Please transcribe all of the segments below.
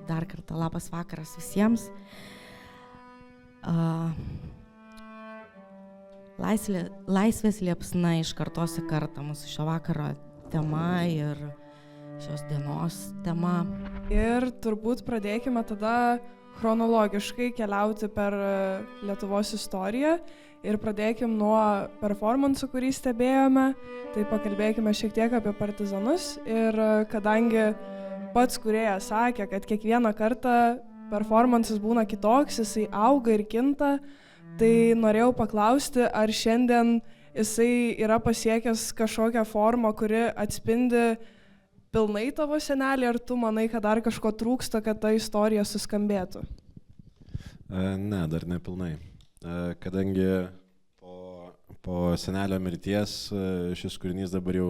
dar kartą labas vakaras visiems. Laisvės liepsna iš kartos į kartą mūsų šio vakaro tema ir šios dienos tema. Ir turbūt pradėkime tada chronologiškai keliauti per Lietuvos istoriją ir pradėkim nuo performanso, kurį stebėjome, tai pakalbėkime šiek tiek apie partizanus ir kadangi pats kūrėjas sakė, kad kiekvieną kartą performansas būna kitoks, jisai auga ir kinta, tai norėjau paklausti, ar šiandien jisai yra pasiekęs kažkokią formą, kuri atspindi pilnai tavo senelį, ar tu manai, kad dar kažko trūksta, kad ta istorija suskambėtų? Ne, dar ne pilnai. Kadangi po senelio mirties šis kūrinys dabar jau,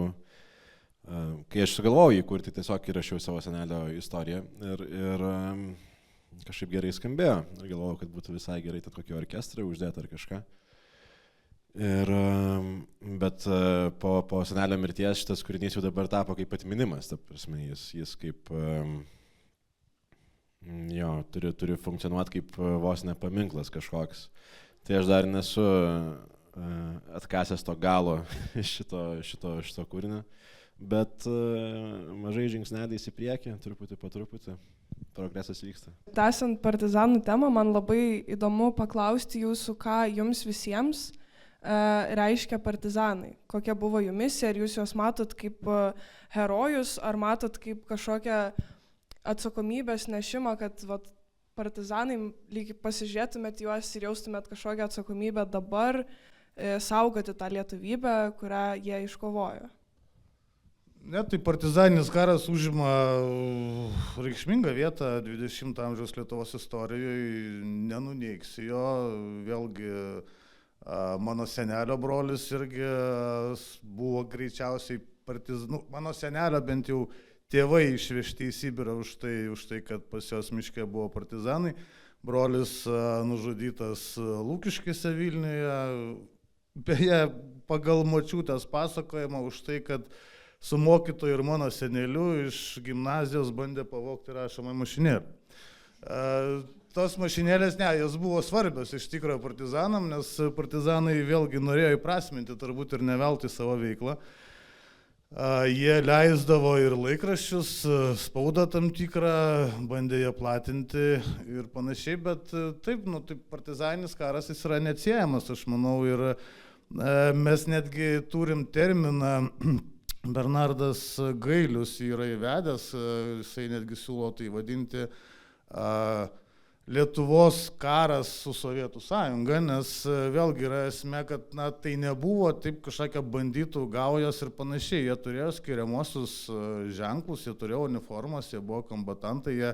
kai aš sugalvojau jį kurti, tiesiog įrašiau savo senelio istoriją ir kažkaip gerai skambėjo. Ir galvojau, kad būtų visai gerai tad kokį orkestrą uždėti ar kažką. Bet po senelio mirties šitas kūrinys jau dabar tapo kaip atminimas, ta prasme, jis kaip turi funkcionuoti kaip vos ne paminklas kažkoks. Tai aš dar nesu atkasęs to galo šito kūrinio, bet mažai žingsneliais į priekį, truputį po truputį, progresas vyksta. Tęsiant partizanų temą, man labai įdomu paklausti jūsų, ką jums visiems reiškia partizanai. Kokia buvo jų misija, ar jūs juos matot kaip herojus, ar matot kaip kažkokią atsakomybės nešimą, kad partizanai, lyg pasižiūrėtumėt juos ir jaustumėt kažkokią atsakomybę dabar saugoti tą lietuvybę, kurią jie iškovojo. Ne, tai partizaninis karas užima reikšmingą vietą 20 amžiaus Lietuvos istorijoje, nenuneigsi jo, vėlgi mano senelio brolis irgi buvo greičiausiai partizanų, mano senelio bent jau tėvai išvežti į Sibirą už tai, kad pas jos miške buvo partizanai. Brolis nužudytas Lukiškėse Vilniuje. Beje, pagal močiutės pasakojimą už tai, kad su mokytoju ir mano seneliu iš gimnazijos bandė pavogti rašomą mašinėlę. Tos mašinėlės, jos buvo svarbios iš tikrųjų partizanam, nes partizanai vėlgi norėjo įprasminti turbūt ir neveltui savo veiklą. Jie leisdavo ir laikraščius, spaudą tam tikrą, bandė ją platinti ir panašiai, bet taip, partizaninis karas jis yra neatsiejamas, aš manau, ir mes netgi turim terminą, Bernardas Gailius yra įvedęs, jisai netgi siūlo tai vadinti Lietuvos karas su Sovietų sąjunga, nes vėlgi yra esmė, kad tai nebuvo taip kažkokia bandytų gaujos ir panašiai. Jie turėjo skiriamuosius ženklus, jie turėjo uniformas, jie buvo kombatantai, jie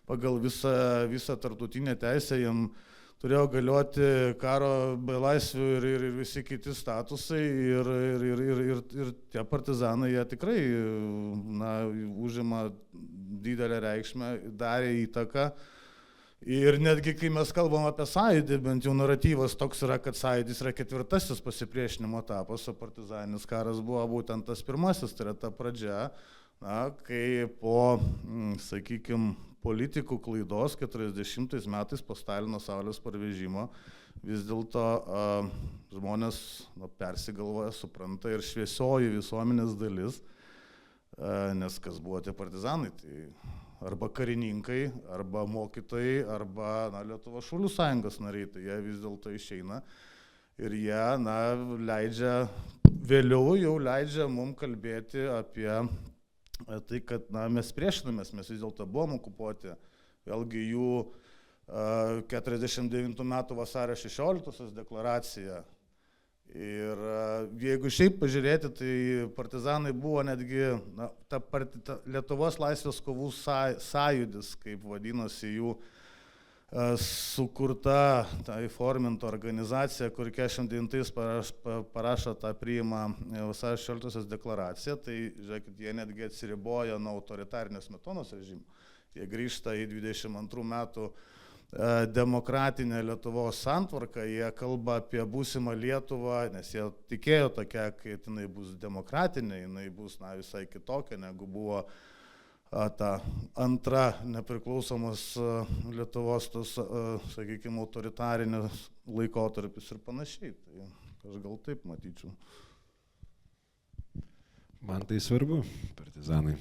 pagal visą tarptautinę teisę jiem turėjo galioti karo belaisvių ir visi kiti statusai ir tie partizanai, jie tikrai užima didelę reikšmę, darė įtaką. Ir netgi kai mes kalbam apie sąjūdį, bent jau naratyvas toks yra, kad sąjūdis yra ketvirtasis pasipriešinimo etapas, o partizaninis karas buvo būtent tas pirmasis, tai yra ta pradžia, kai po, sakykime, politikų klaidos 40 metais po Stalino saulės parvežimo vis dėlto žmonės persigalvoja, supranta ir šviesioji visuomenės dalis, nes kas buvo tie partizanai, tai arba karininkai, arba mokytojai, arba Lietuvos šaulių sąjungos nariai, tai jie vis dėlto išeina ir jie leidžia, vėliau jau leidžia mums kalbėti apie tai, kad mes priešinamės, mes vis dėlto buvom okupuoti, vėlgi jų 49 metų vasario 16 deklaracija. Ir jeigu šiaip pažiūrėti, tai partizanai buvo netgi Lietuvos laisvės kovų sąjūdis, kaip vadinosi jų sukurta, ta įforminta organizacija, kur 49 parašo tą priimą vasario 16 deklaraciją, tai žiūrėkit, jie netgi atsiriboja nuo autoritarinės Smetonos režimo. Jie grįžta į 22 metų demokratinę Lietuvos santvarką, jie kalba apie būsimą Lietuvą, nes jie tikėjo tokia, kad jinai bus demokratinė, jinai bus visai kitokia, negu buvo ta antra nepriklausomos Lietuvos, tas, sakykime, autoritarinis laikotarpis ir panašiai. Tai aš gal taip matyčiau. Man tai svarbu, partizanai,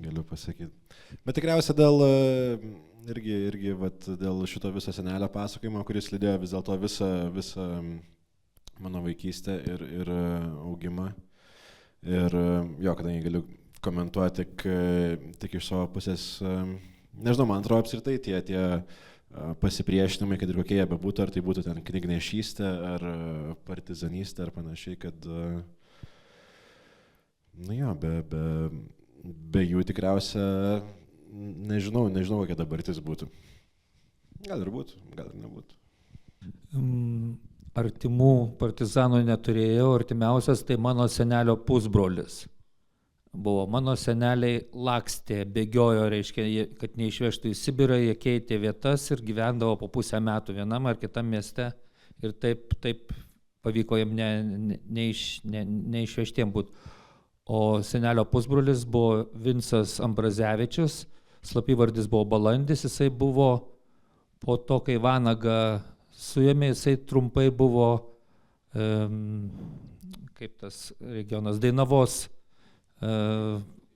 galiu pasakyti. Bet tikriausiai irgi vat, dėl šito viso senelio pasakojimo, kuris lydėjo vis dėlto visą mano vaikystę ir augimą. Ir jo, kadangi galiu komentuoti tik iš savo pusės, nežinau, man atrodo apskritai tie pasipriešinimai, kad ir kokie jie bebūtų, ar tai būtų ten knygnešystė, ar partizanystė, ar panašiai, kad, nu jo, be jų tikriausia, nežinau, kokia dabartis būtų. Gal ir būtų, gal ir nebūtų. Artimų partizanų neturėjau, artimiausias tai mano senelio pusbrolis buvo. Mano seneliai lakstė, bėgiojo, reiškia, kad neišvežtų į Sibirą, jie keitė vietas ir gyvendavo po pusę metų vienam ar kitam mieste ir taip pavyko jam neišvežtiem būti. O senelio pusbrolis buvo Vincas Ambrazevičius, slapyvardis buvo Balandis, jisai buvo po to, kai Vanagą suėmė, jisai trumpai buvo, kaip tas regionas, Dainavos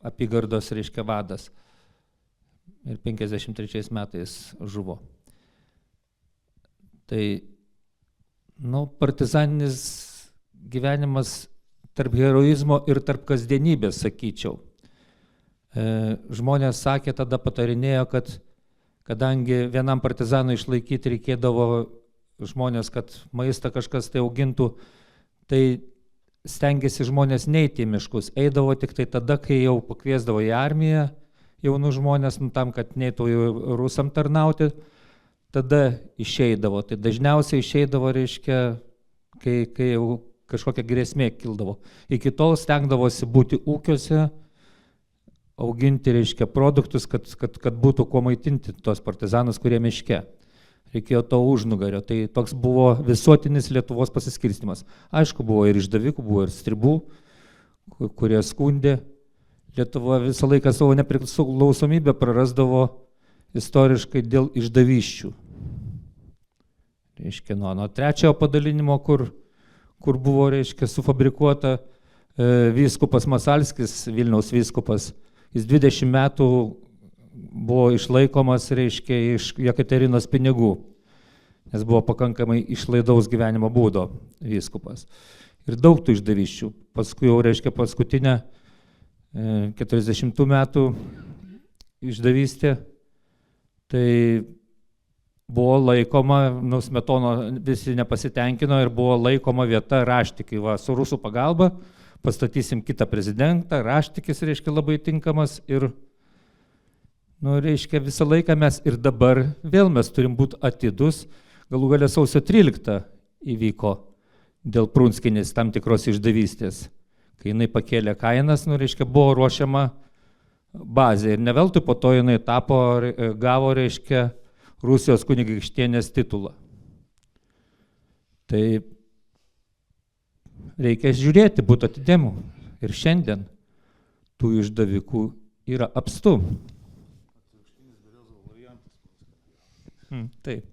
apygardos, reiškia, vadas. Ir 53 metais žuvo. Tai, partizaninis gyvenimas tarp heroizmo ir tarp kasdienybės, sakyčiau. Žmonės sakė, tada patarinėjo, kad kadangi vienam partizanui išlaikyti reikėdavo žmonės, kad maistą kažkas tai augintų, tai stengiasi žmonės neiti į miškus. Eidavo tik tai tada, kai jau pakviesdavo į armiją jaunų žmonės, tam, kad neitų rusam tarnauti, tada išeidavo. Tai dažniausiai išeidavo, reiškia, kai jau kažkokia grėsmė kildavo. Iki tol stengdavosi būti ūkiuose, auginti, reiškia, produktus, kad būtų kuo maitinti tos partizanus, kurie miške. Reikėjo to užnugario. Tai toks buvo visuotinis Lietuvos pasiskirstimas. Aišku, buvo ir išdavikų, buvo ir stribų, kurie skundė. Lietuva visą laiką savo nepriklausomybę prarasdavo istoriškai dėl išdavysčių. Reiškia, nuo trečiojo padalinimo, kur buvo, reiškia, sufabrikuota vyskupas Masalskis, Vilniaus vyskupas, jis 20 metų buvo išlaikomas, reiškia, iš Jekaterinos pinigų, nes buvo pakankamai išlaidaus gyvenimo būdo vyskupas. Ir daug tų išdavysčių. Paskui jau, reiškia, paskutinę 40 metų išdavystė, tai buvo laikoma, Smetono visi nepasitenkino ir buvo laikoma vieta Raštikai. Va, su rusų pagalba pastatysim kitą prezidentą, Raštikis, reiškia, labai tinkamas ir reiškia, visą laiką mes ir dabar vėl mes turim būti atidus. Galų galia sausio 13 įvyko dėl Prunskinės tam tikros išdavystės. Kai jinai pakėlė kainas, reiškia, buvo ruošiama bazė. Ir ne veltui po to jinai gavo, reiškia, Rusijos kunigaikštienės titulą. Tai reikia žiūrėti, būti atidėmu. Ir šiandien tų išdavikų yra apstu. Taip.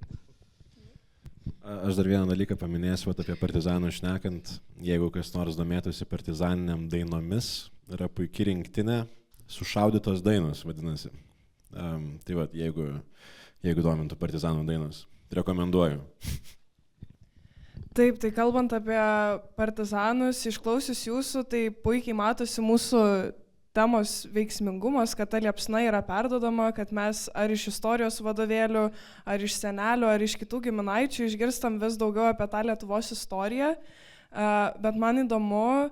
Aš dar vieną dalyką paminėsiu apie partizanų šnekant. Jeigu kas nors domėtųsi partizaniniam dainomis, yra puikiai rinktinė Sušaudytos dainos, vadinasi. Tai va, jeigu domintų partizanų dainos, rekomenduoju. Taip, tai kalbant apie partizanus, išklausius jūsų, tai puikiai matosi mūsų temos veiksmingumas, kad ta liepsna yra perdodama, kad mes ar iš istorijos vadovėlių, ar iš senelių, ar iš kitų giminaičių išgirstam vis daugiau apie tą Lietuvos istoriją. Bet man įdomu,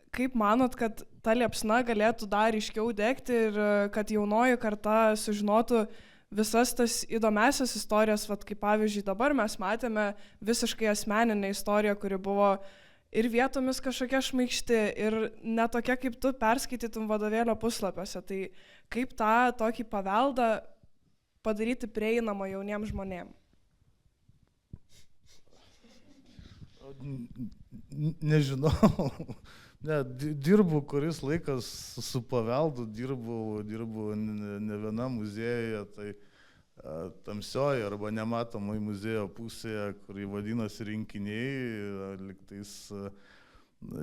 kaip manot, kad ta liepsna galėtų dar ryškiau degti ir kad jaunoji karta sužinotų visas tas įdomiasias istorijas, kaip pavyzdžiui dabar mes matėme visiškai asmeninę istoriją, kuri buvo ir vietomis kažkokia šmaikšti, ir netokia, kaip tu perskaitytum vadovėlio puslapiuose. Tai kaip tą tokį paveldą padaryti prieinamą jauniems žmonėms? Nežinau, Ne, dirbu kuris laikas su paveldu, dirbu ne viena muziejuje, tai tamsioji arba nematomoji muziejo pusėje, kuri vadinasi rinkiniai, liktais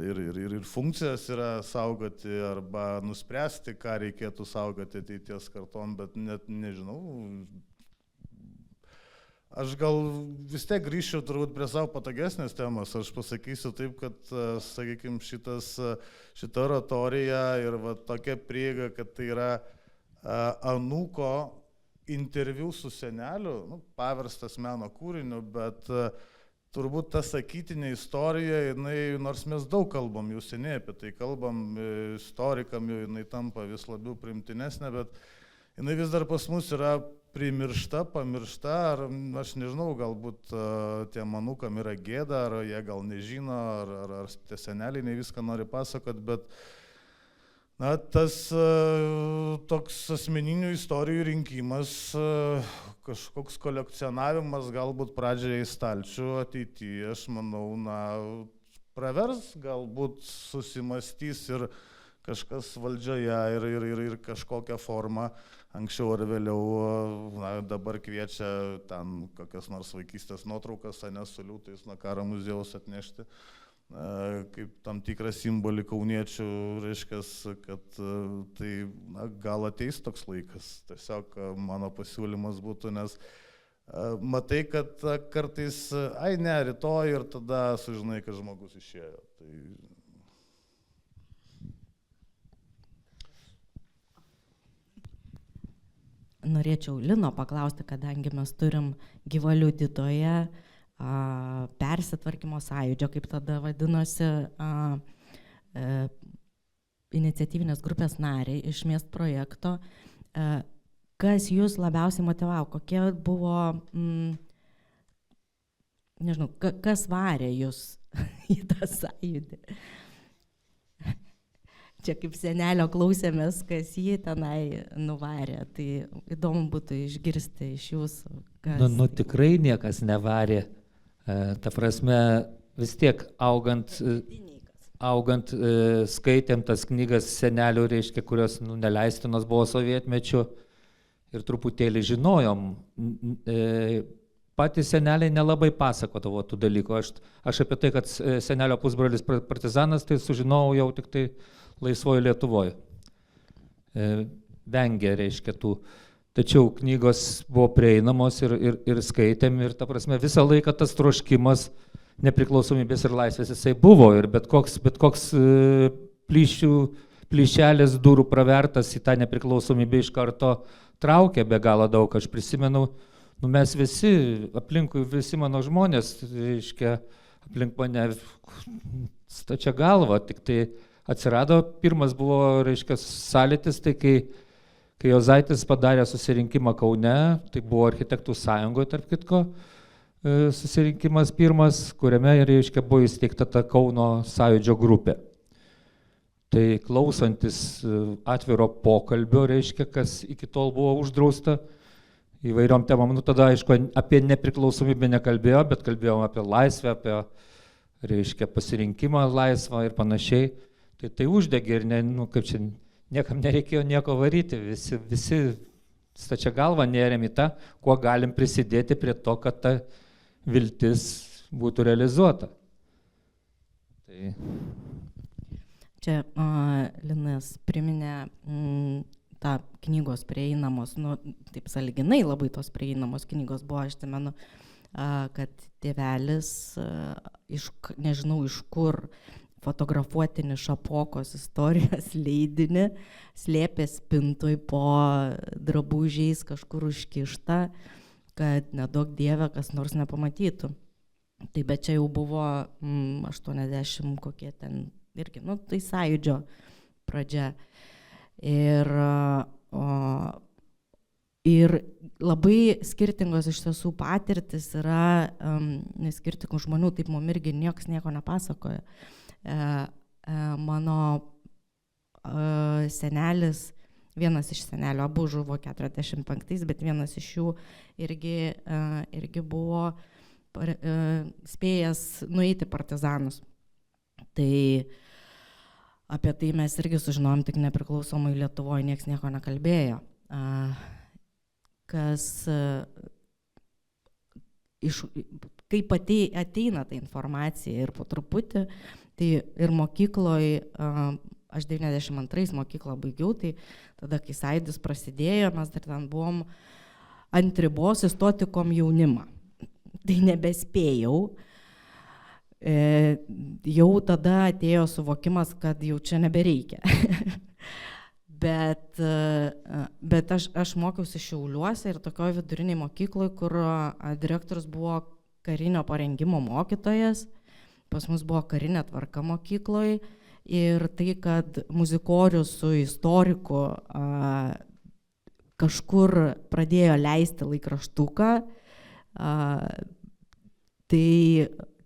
ir funkcijas yra saugoti arba nuspręsti, ką reikėtų saugoti ateities kartom, bet net nežinau. Aš gal vis tiek grįžčiau turbūt prie savo patogesnės temos. Aš pasakysiu taip, kad, sakykime, šita oratorija ir va, tokia prieiga, kad tai yra anūko interviu su seneliu, paverstas meno kūriniu, bet turbūt ta sakytinė istorija, jinai, nors mes daug kalbam, jau seniai apie tai kalbam, istorikam jau jinai tampa vis labiau priimtinesnė, bet jinai vis dar pas mus yra primiršta, pamiršta, ar aš nežinau, galbūt tiem anūkam yra gėda, ar jie gal nežino, ar tie seneliai ne viską nori pasakot, bet na, tas toks asmeninių istorijų rinkimas, kažkoks kolekcionavimas galbūt pradžiai į stalčių ateityje, aš manau, na, pravers, galbūt susimastys ir kažkas valdžioje ir kažkokią formą anksčiau ar vėliau, na, dabar kviečia ten kokias nors vaikystės nuotraukas, ne su liūtais nuo karo muziejaus atnešti, kaip tam tikrą simbolį kauniečių, reiškia, kad tai, na, gal ateis toks laikas. Tiesiog mano pasiūlymas būtų, nes matai, kad kartais, ne, rytoj ir tada sužinai, kad žmogus išėjo. Tai norėčiau Lino paklausti, kadangi mes turim gyvą liudytoją, persitvarkymo sąjūdžio, kaip tada vadinosi, iniciatyvinės grupės nariai iš miest projekto. Kas jūs labiausiai motivavo? Kokie buvo, nežinau, kas varė jūs į tą sąjūdį? Čia kaip senelio klausėmės, kas jį tenai nuvarė, tai įdomu būtų išgirsti iš jūsų. Nu, tikrai niekas nevarė. Ta prasme, vis tiek augant skaitėm tas knygas senelių, reiškia, kurios neleistinos buvo sovietmečiu ir truputėlį žinojom. Patys seneliai nelabai pasakodavo tų dalykų. Aš apie tai, kad senelio pusbrolis partizanas, tai sužinojau jau tik tai laisvoje Lietuvoje. Vengė, reiškia, tų. Tačiau knygos buvo prieinamos ir skaitėm ir, ta prasme, visą laiką tas troškimas nepriklausomybės ir laisvės jisai buvo ir bet koks plyšelis durų pravertas į tą nepriklausomybę iš karto traukė be galo daug. Aš prisimenu, mes visi, aplinkui visi mano žmonės, reiškia, aplink mane stačia galva, tik tai atsirado, pirmas buvo, reiškia, sąlytis, tai kai Juozaitis padarė susirinkimą Kaune, tai buvo architektų sąjungoje, tarp kitko, susirinkimas pirmas, kuriame, reiškia, buvo įsteigta ta Kauno sąjūdžio grupė. Tai klausantis atviro pokalbio, reiškia, kas iki tol buvo uždrausta įvairiom temom, tada, aišku, apie nepriklausomybę nekalbėjo, bet kalbėjom apie laisvę, apie, reiškia, pasirinkimą laisvą ir panašiai. Tai uždegė ir kaip čia, niekam nereikėjo nieko varyti, visi stačia galva nėrėm į tą, kuo galim prisidėti prie to, kad ta viltis būtų realizuota. Tai. Čia Linas priminė tą knygos prieinamos, taip sąlyginai labai tos prieinamos knygos buvo, aš atsimenu, kad tėvelis, nežinau iš kur, fotografuotinį Šapokos istorijos leidinį, slėpė spintoj po drabužiais kažkur užkišta, kad nedaug dieve kas nors nepamatytų. Tai bet čia jau buvo 80 kokie ten irgi, tai sąjūdžio pradžia. Ir labai skirtingos iš tiesų patirtis yra skirtingų žmonių, taip mum irgi niekas nieko nepasakoja. Mano senelis, vienas iš senelio, abu žuvo 45, bet vienas iš jų irgi buvo spėjęs nueiti partizanus. Tai Apie tai mes irgi sužinojom tik nepriklausomai Lietuvoje, nieks nieko nekalbėjo. Kaip ateina ta informacija ir po truputį, tai ir mokykloje, aš 92 mokyklą baigiau, tai tada, kai Sąjūdis prasidėjo, mes dar ten buvom ant ribos įstoti komjaunimą. Tai nebespėjau. Jau tada atėjo suvokimas, kad jau čia nebereikia. Bet aš mokiausi Šiauliuose ir tokioje viduriniai mokykloje, kur direktorius buvo karinio parengimo mokytojas, pas mus buvo karinė tvarka mokykloje ir tai, kad muzikorius su istoriku kažkur pradėjo leisti laikraštuką, tai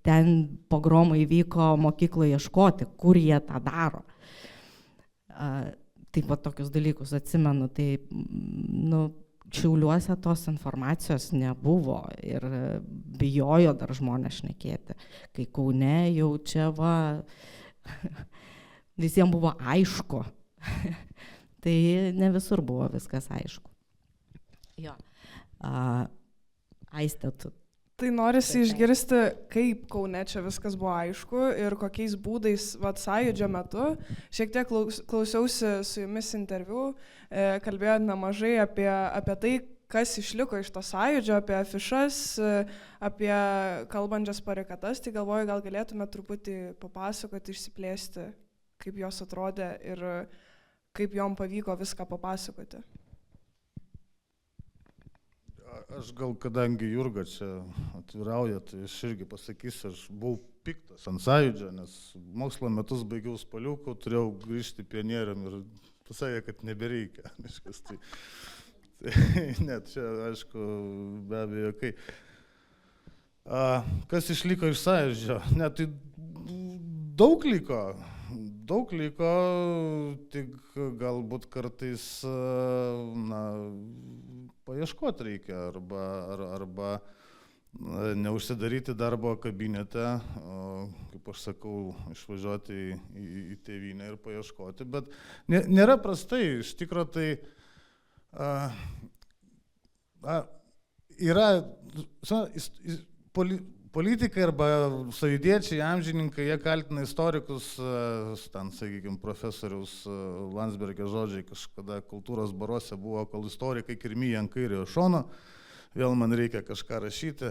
ten pogromai vyko mokykloje ieškoti, kur jie tą daro. Taip pat tokius dalykus atsimenu, tai Šiauliuose tos informacijos nebuvo ir bijojo dar žmonės šnekėti. Kai Kaune jau čia visiems buvo aišku. Tai ne visur buvo viskas aišku. Jo. Aiste, tu. Tai norisi išgirsti, kaip Kaune čia viskas buvo aišku ir kokiais būdais Sąjūdžio metu. Šiek tiek klausiausi su jumis interviu, kalbėjot nemažai apie tai, kas išliko iš to Sąjūdžio, apie afišas, apie kalbančias barikadas. Tai galvoju, gal galėtume truputį papasakoti, išsiplėsti, kaip jos atrodė ir kaip jom pavyko viską papasakoti. Aš gal, kadangi Jurga čia atvirauja, tai aš irgi pasakysiu, aš buvau piktas ant Sąjūdžio, nes mokslo metus baigiau Spaliuku, turėjau grįžti pionieriam ir pasakė, kad nebereikia. Net čia, aišku, be abejo, kai. Kas išliko iš Sąjūdžio? Ne, tai daug liko, tik galbūt kartais, paieškoti reikia arba neužsidaryti darbo kabinete, kaip aš sakau, išvažiuoti į tėvynę ir paieškoti, bet nėra prastai, iš tikro tai yra politikai arba sąjūdiečiai, amžininkai, jie kaltina istorikus, ten, sakykime, profesoriaus Landsbergio žodžiai, kažkada kultūros baruose buvo, kol istorikai kirmyja ant kairiojo šono, vėl man reikia kažką rašyti.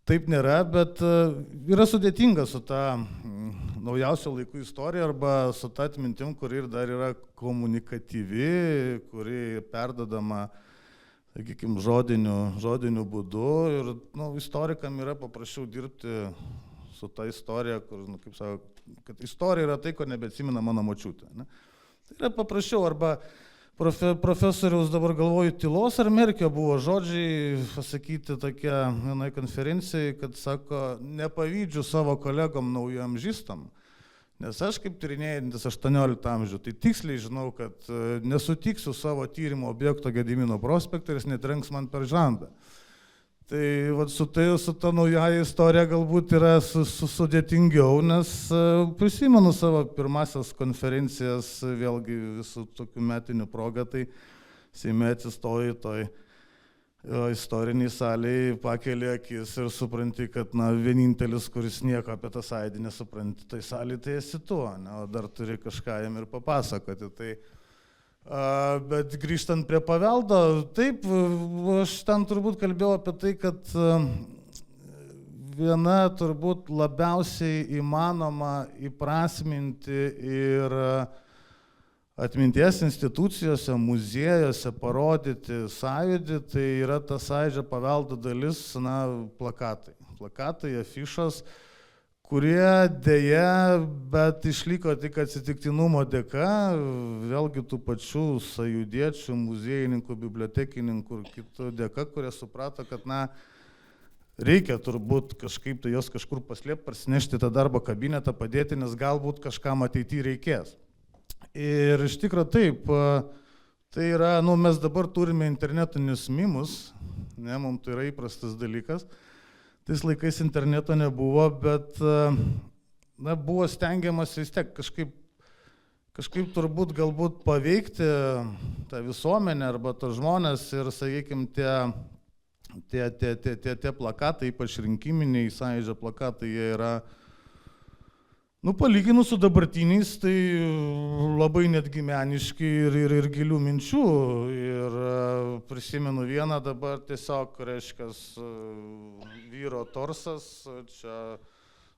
Taip nėra, bet yra sudėtinga su ta naujausio laikų istorija arba su ta atmintim, kuri ir dar yra komunikatyvi, kuri perdodama, sakykime, žodiniu būdu ir istorikam yra paprasčiau dirbti su ta istorija, kur, kaip sako, kad istorija yra tai, ko nebeatsimena mano močiutė. Ne? Tai yra paprasčiau, arba profesoriaus dabar galvoju Tylos ar Merkio buvo žodžiai pasakyti tokia vienai konferencijai, kad sako, nepavydžiu savo kolegom naujamžystam. Nes aš kaip tyrinėjantis 18 amžių, tai tiksliai žinau, kad nesutiksiu savo tyrimo objekto Gedimino prospektą ir jis netrenks man per žandą. Tai su ta naujaja istorija galbūt yra sudėtingiau, nes prisimenu savo pirmasias konferencijas, vėlgi visų tokių metinių progą, tai Seime atsistoji toj istoriniai salėje, pakeli akis ir supranti, kad vienintelis, kuris nieko apie tą Sąjūdį nesupranti, tai salėje tai esi tu, o dar turi kažką jam ir papasakoti. Tai, bet grįžtant prie paveldo, taip, aš ten turbūt kalbėjau apie tai, kad viena turbūt labiausiai įmanoma įprasminti ir atminties institucijose, muziejuose parodyti Sąjūdį, tai yra ta Sąjūdžio paveldo dalis, plakatai. Plakatai, afišos, kurie dėja, bet išliko tik atsitiktinumo dėka, vėlgi tų pačių sąjūdiečių, muziejininkų, bibliotekininkų ir kitų dėka, kurie suprato, kad reikia turbūt kažkaip tai jos kažkur paslėpti, parsinešti tą darbo kabinetą, padėti, nes galbūt kažkam ateityje reikės. Ir iš tikrųjų taip, tai yra, mes dabar turime internetinius mimus, mums tai yra įprastas dalykas, tais laikais interneto nebuvo, bet buvo stengiamas vis tiek kažkaip turbūt galbūt paveikti tą visuomenę arba tos žmonės ir, sakykime, tie plakatai, ypač rinkiminiai Sąjūdžio plakatai, jie yra, palyginus su dabartiniais, tai labai netgi meniški ir gilių minčių. Ir prisimenu vieną dabar tiesiog, reiškia, vyro torsas, čia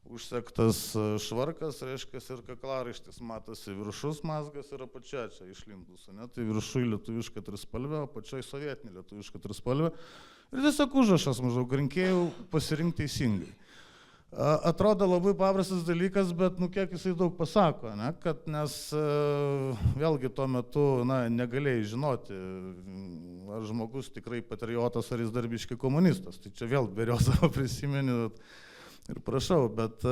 užsektas švarkas, reiškia, ir kaklaraištis, matosi viršus mazgas ir apačia čia išlindus. Tai viršui lietuviška trispalvė, apačiai sovietinė lietuviška trispalvė. Ir tiesiog užrašas maždaug rinkėjų pasirinkti teisingai. Atrodo labai paprastas dalykas, bet kiek jisai daug pasako, ne? Nes vėlgi tuo metu negalėjai žinoti, ar žmogus tikrai patriotas, ar jis darbiškai komunistas. Tai čia vėl Berezovą prisimeni ir prašau, bet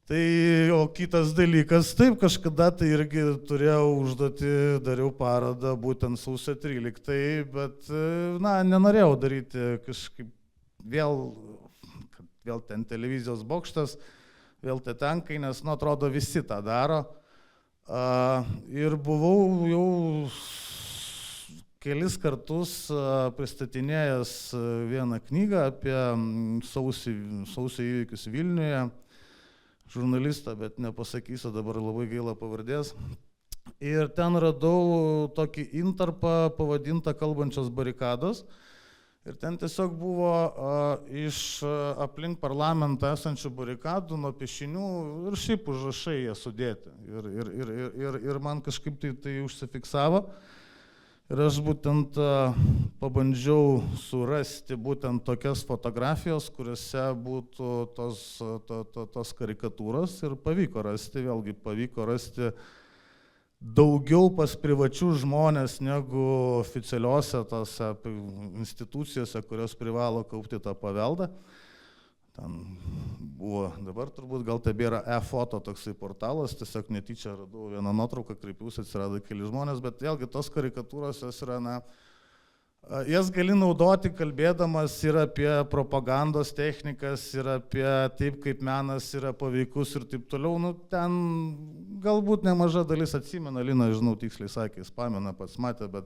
tai, o kitas dalykas, taip, kažkada tai irgi turėjau užduoti, dariau parodą būtent sausio 13, bet, nenorėjau daryti kažkaip vėl ten televizijos bokštas, vėl tie tankai, nes, atrodo, visi tą daro. Ir buvau jau kelis kartus pristatinėjęs vieną knygą apie sausio įvykius Vilniuje, žurnalistą, bet nepasakysiu dabar, labai gaila pavardės. Ir ten radau tokį intarpą pavadintą Kalbančios barikados. Ir ten tiesiog buvo iš aplink parlamentą esančių barikadų, nuo piešinių ir šiaip užrašai jie sudėti. Ir man kažkaip tai užsifiksavo. Ir aš būtent pabandžiau surasti būtent tokias fotografijos, kuriuose būtų tos karikatūros ir pavyko rasti daugiau pas privačius žmonės negu oficialiuose tose institucijose, kurios privalo kaupti tą paveldą. Ten buvo, dabar turbūt gal tebėra e-foto toksai portalas, tiesiog netyčia radau vieną nuotrauką, kreipiausi, atsirado keli žmonės, bet vėlgi tos karikatūros jos yra, jas gali naudoti kalbėdamas ir apie propagandos technikas, ir apie taip, kaip menas yra paveikus ir taip toliau. Ten galbūt nemaža dalis atsimena, Lina, žinau, tiksliai sakė, jis pamena, pats matė, bet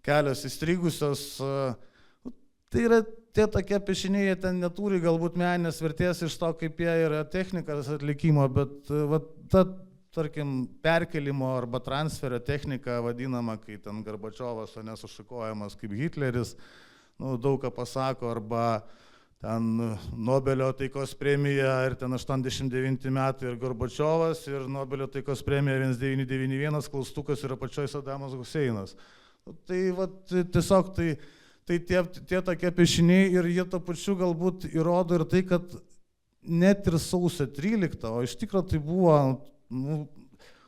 kelios įstrigusios. Tai yra tie tokie piešiniai, jie ten neturi galbūt meninės vertės iš to, kaip jie yra technikas atlikimo, bet ta, tarkim, perkelimo arba transferio technika vadinama, kai ten Gorbačiovas, o nesušikojamas kaip Hitleris, daug ką pasako, arba ten Nobelio taikos premija ir ten 89 metai ir Gorbačiovas ir Nobelio taikos premija 1991 klaustukas ir apačioj Sadamas Huseinas. Tai tiesiog tai tie tokie piešiniai ir jie to pačiu galbūt įrodo ir tai, kad net ir sausio 13, o iš tikrųjų tai buvo,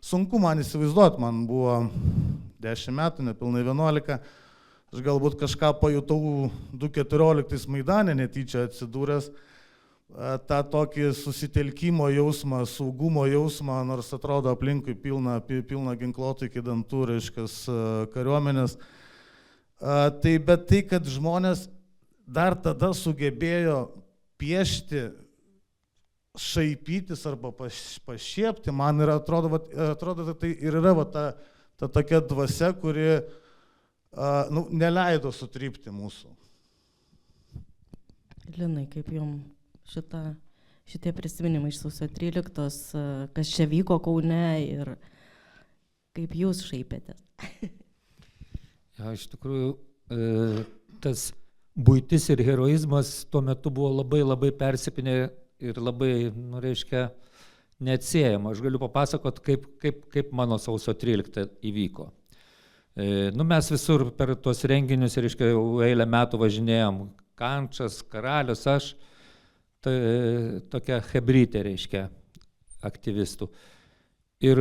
sunku man įsivaizduoti, man buvo 10 metų, nepilnai 11, aš galbūt kažką pajutau 2014 Maidane netyčia atsidūręs, tą tokį susitelkimo jausmą, saugumo jausmą, nors atrodo aplinkui pilna ginkluotų iki dantų, reiškia, kariuomenės. Bet tai, kad žmonės dar tada sugebėjo piešti, šaipytis arba pašiepti, man ir atrodo, tai ir yra ta tokia dvasia, kuri neleido sutrypti mūsų. Linai, kaip jums šitie prisiminimai iš sausio 13, kas čia vyko Kaune ir kaip jūs šaipėtės? Ja, iš tikrųjų, tas buitis ir heroizmas tuo metu buvo labai persipinę ir labai, reiškia, neatsiejama. Aš galiu papasakot, kaip mano sausio 13 įvyko. Mes visur per tuos renginius, reiškia, jau eilę metų važinėjom, Kančas, Karalius, aš, tokia hebrytė, reiškia, aktyvistų. Ir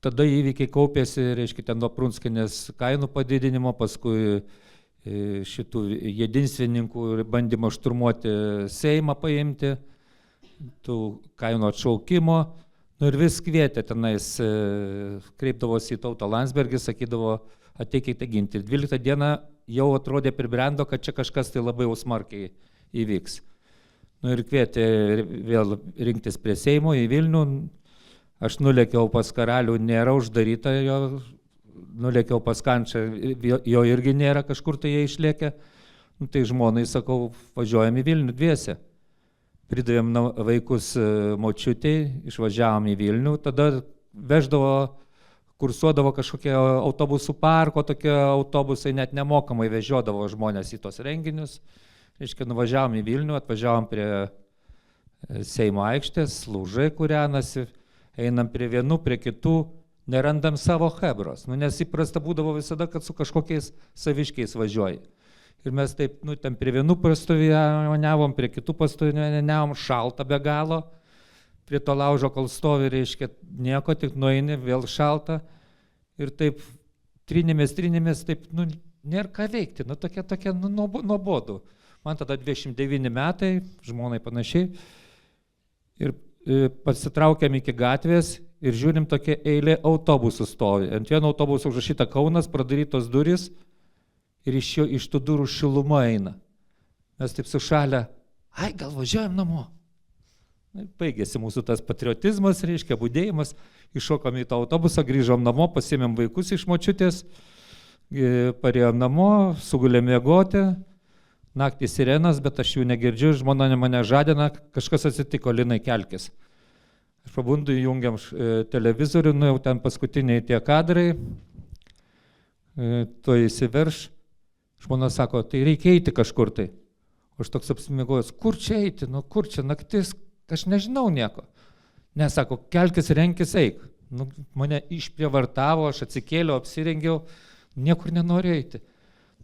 tada įvykiai kaupėsi, reiškia, ten nuo Prunskinės kainų padidinimo, paskui šitų jedinstvininkų bandymo šturmuoti Seimą paimti, tų kainų atšaukimo, ir vis kvietė tenais, kreipdavosi į Tautą Landsbergį, sakydavo, ateikite ginti. Ir 12 dieną jau atrodė pribrendo, kad čia kažkas tai labai smarkiai įvyks. Nu ir kvietė vėl rinktis prie Seimo į Vilnių. Aš nulėkiau pas karalių, nėra uždaryta jo, nulėkiau pas Kančą, jo irgi nėra, kažkur tai jie išlėkė. Nu, tai žmonai sakau, važiuojam į Vilnių dviese. Pridavėm vaikus močiutei, išvažiavom į Vilnių, tada veždavo, kursuodavo kažkokie autobusų parko, tokie autobusai net nemokamai vežiodavo žmonės į tos renginius. Reiškia, nuvažiavom į Vilnių, atvažiavom prie Seimo aikštės, laužai kūrenasi, einam prie vienų, prie kitų, nerandam savo chebros. Nu, nes įprasta būdavo visada, kad su kažkokiais saviškiais važiuoji. Ir mes taip, nu, ten prie vienų pastoviniavom, prie kitų pastoviniavom, šalta be galo. Prie to laužo, kol stovi, reiškia, nieko, tik nueini, vėl šalta. Ir taip trinimės, taip, nu, nėra ką veikti, nu, tokia nu, nuobodu. Man tada 29 metai, žmonai panašiai. Ir pasitraukiam iki gatvės ir žiūrim, tokia eilė autobusų stovi. Ant vieno autobuso užrašyta Kaunas, pradarytos durys ir iš tų durų šiluma eina. Mes taip sušalę, ai, gal važiuojam namo. Baigėsi mūsų tas patriotizmas, reiškia, budėjimas, iššokom į tą autobusą, grįžom namo, pasiėmėm vaikus iš močiutės, parėjom namo, sugulėm miegoti, naktį sirenas, bet aš jų negirdžiu, žmona mane žadina, kažkas atsitiko, Linai, kelkis. Aš pabundu, jungiam televizorių, nu jau ten paskutiniai tie kadrai, to įsiverš, žmona sako, tai reikia eiti kažkur tai. O aš toks apsimigojęs, kur čia eiti, nu kur čia naktis, aš nežinau nieko. Ne, sako, kelkis, renkis, eik. Nu, mane išprievartavo, aš atsikėliau, apsirengiau, niekur nenoriu eiti.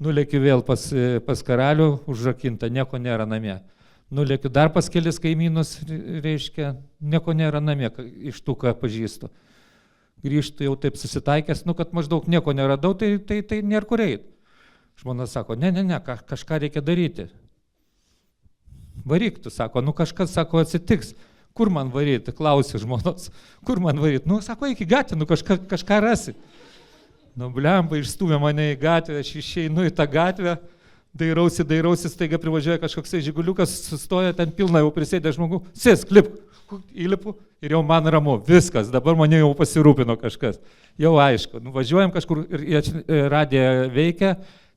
Nulėkiu vėl pas karalių, užrakinta, nieko nėra namie. Nulėkiu dar pas kelis kaimynus, reiškia, nieko nėra namie, iš tų, ką pažįstu. Grįžtu jau taip susitaikęs, nu, kad maždaug nieko neradau, tai nėra kur eiti. Žmona sako, ne, kažką reikia daryti. Varyk, tu, sako, nu kažkas, sako, atsitiks. Kur man varyti, klausiu žmonos, kur man varyti. Nu, sako, eik į gatvę, nu kažką rasi. Nu, blemba, išstūmė mane į gatvę, aš išeinu į tą gatvę, dairausi, staiga privažiuoja kažkoks žiguliukas, sustoja, ten pilna jau prisėdė žmogų, sėsk, įlipu ir jau man ramu, viskas, dabar mane jau pasirūpino kažkas. Jau aišku, nuvažiuojam kažkur ir radija veikia,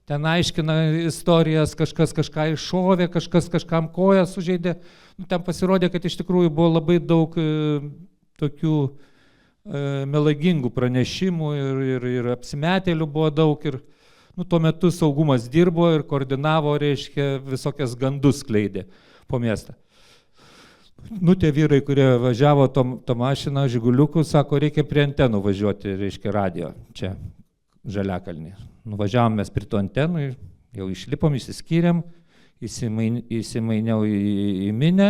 ten aiškina istorijas, kažkas kažką iššovė, kažkas kažkam koją sužeidė. Nu, ten pasirodė, kad iš tikrųjų buvo labai daug tokių melagingų pranešimų ir apsimetėlių buvo daug. Ir nu, tuo metu saugumas dirbo ir koordinavo, reiškia, visokias gandus skleidė po miestą. Nu, tie vyrai, kurie važiavo tą mašiną, žiguliukų, sako, reikia prie antenų važiuoti, reiškia, radio, čia, Žaliakalnį. Nuvažiavom mes prie tų antenų, jau išlipom, išsiskyrėm, įsimainiau į minę,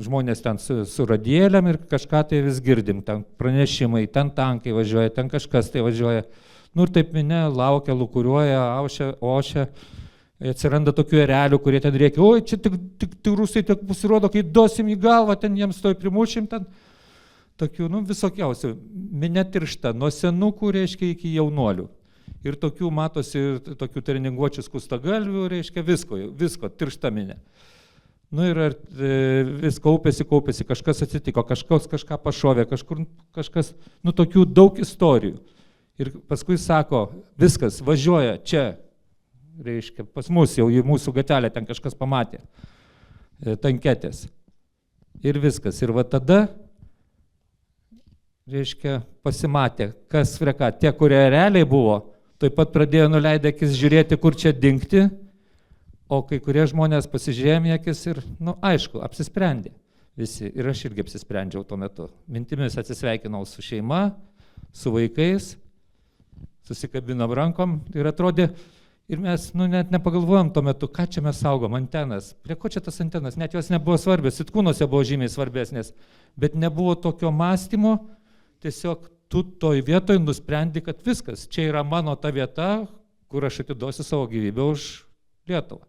žmonės ten su radėlėm ir kažką tai vis girdim, ten pranešimai, ten tankai važiuoja, ten kažkas tai važiuoja. Nu ir taip minė, laukia, lukuriuoja, ošia, atsiranda tokių erelių, kurie ten reikia, oi, čia tik rusai tik pasirodo, kai duosim į galvą, ten jiems toj primušim, ten tokių, nu, visokiausių, minė tiršta, nuo senukų, reiškia, iki jaunuolių. Ir tokių matosi, tokių treninguočių skustagalvių, reiškia, visko, tiršta minė. Nu ir vis kaupėsi, kažkas atsitiko, kažką pašovė, kažkas, nu, tokių daug istorijų. Ir paskui sako, viskas, važiuoja čia, reiškia, pas mus jau į mūsų gatelę ten kažkas pamatė, tanketės. Ir viskas. Ir va tada, reiškia, pasimatė, kas freka, tie, kurie realiai buvo, taip pat pradėjo nuleidę akis žiūrėti, kur čia dingti, o kai kurie žmonės pasižiūrėjom akis ir, nu, aišku, apsisprendė visi. Ir aš irgi apsisprendžiau tuo metu. Mintimis atsisveikinau su šeima, su vaikais, susikabinam rankom ir atrodė, ir mes, nu, net nepagalvojom tuo metu, ką čia mes saugom, antenas. Prie ko čia tas antenas? Net jos nebuvo svarbios, Sitkūnuose buvo žymiai svarbesnės, bet nebuvo tokio mąstymo, tiesiog tu toj vietoj nusprendi, kad viskas, čia yra mano ta vieta, kur aš atiduosiu savo gyvybę už Lietuvą.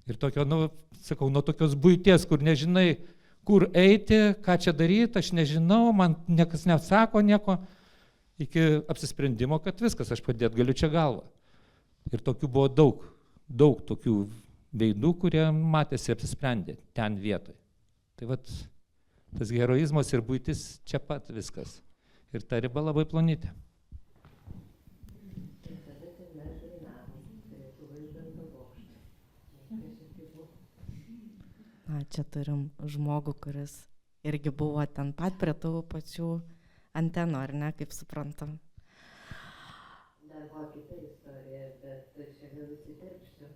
Ir tokio, nu, sakau, nuo tokios buities, kur nežinai, kur eiti, ką čia daryti, aš nežinau, man niekas nesako nieko, iki apsisprendimo, kad viskas, aš padėt galiu čia galvą. Ir tokių buvo daug tokių veidų, kurie matėsi apsisprendė ten vietoj. Tai vat tas heroizmas ir buitis čia pat viskas. Ir ta riba labai plonytė. Na, čia turim žmogų, kuris irgi buvo ten pat prie tavo pačių antenų, ar ne, kaip suprantam. Dar buvo kita istorija, bet čia gal įsiterpsiu.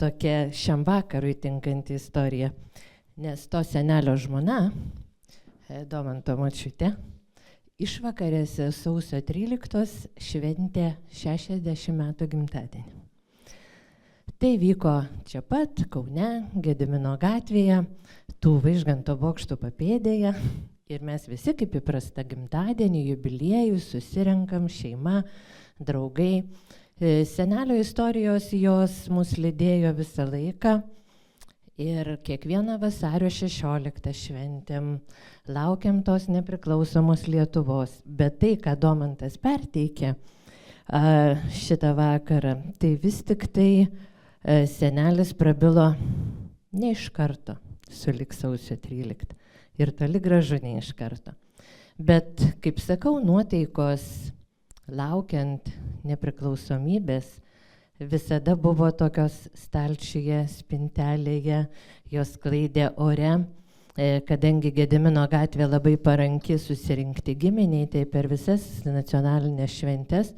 Tokia šiam vakarui tinkanti istorija, nes to senelio žmona, Domanto močiutė, išvakarėse sausio 13 šventė 60 metų gimtadienį. Tai vyko čia pat, Kaune, Gedimino gatvėje, tų Vaižganto bokštų papėdėje. Ir mes visi kaip įprasta gimtadienį, jubiliejų, susirenkam, šeima, draugai. Senelio istorijos jos mus lydėjo visą laiką. Ir kiekvieną vasario 16 šventėm, laukiam tos nepriklausomos Lietuvos. Bet tai, ką Domantas perteikė šitą vakarą, tai vis tik tai senelis prabilo ne iš karto, sulig sausio 13. Ir toli gražu ne iš karto. Bet, kaip sakau, nuotaikos laukiant nepriklausomybės visada buvo tokios stalčiuje, spintelėje, jos sklaidė ore, kadangi Gedimino gatvė labai paranki susirinkti giminiai, tai per visas nacionalinės šventes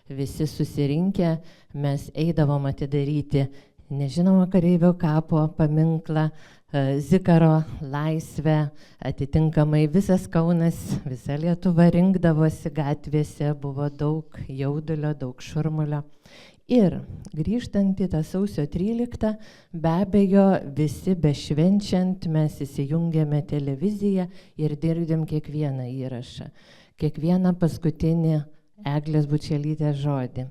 visi susirinkę mes eidavom atidaryti nežinomo kareivio kapo paminklą, Zikaro laisvę, atitinkamai visas Kaunas, visa Lietuva rinkdavosi gatvėse, buvo daug jaudulio, daug šurmulio. Ir grįžtant į tą sausio 13, be abejo, visi bešvenčiant mes įsijungėme televiziją ir girdėm kiekvieną įrašą, kiekvieną paskutinį Eglės Bučelytės žodį.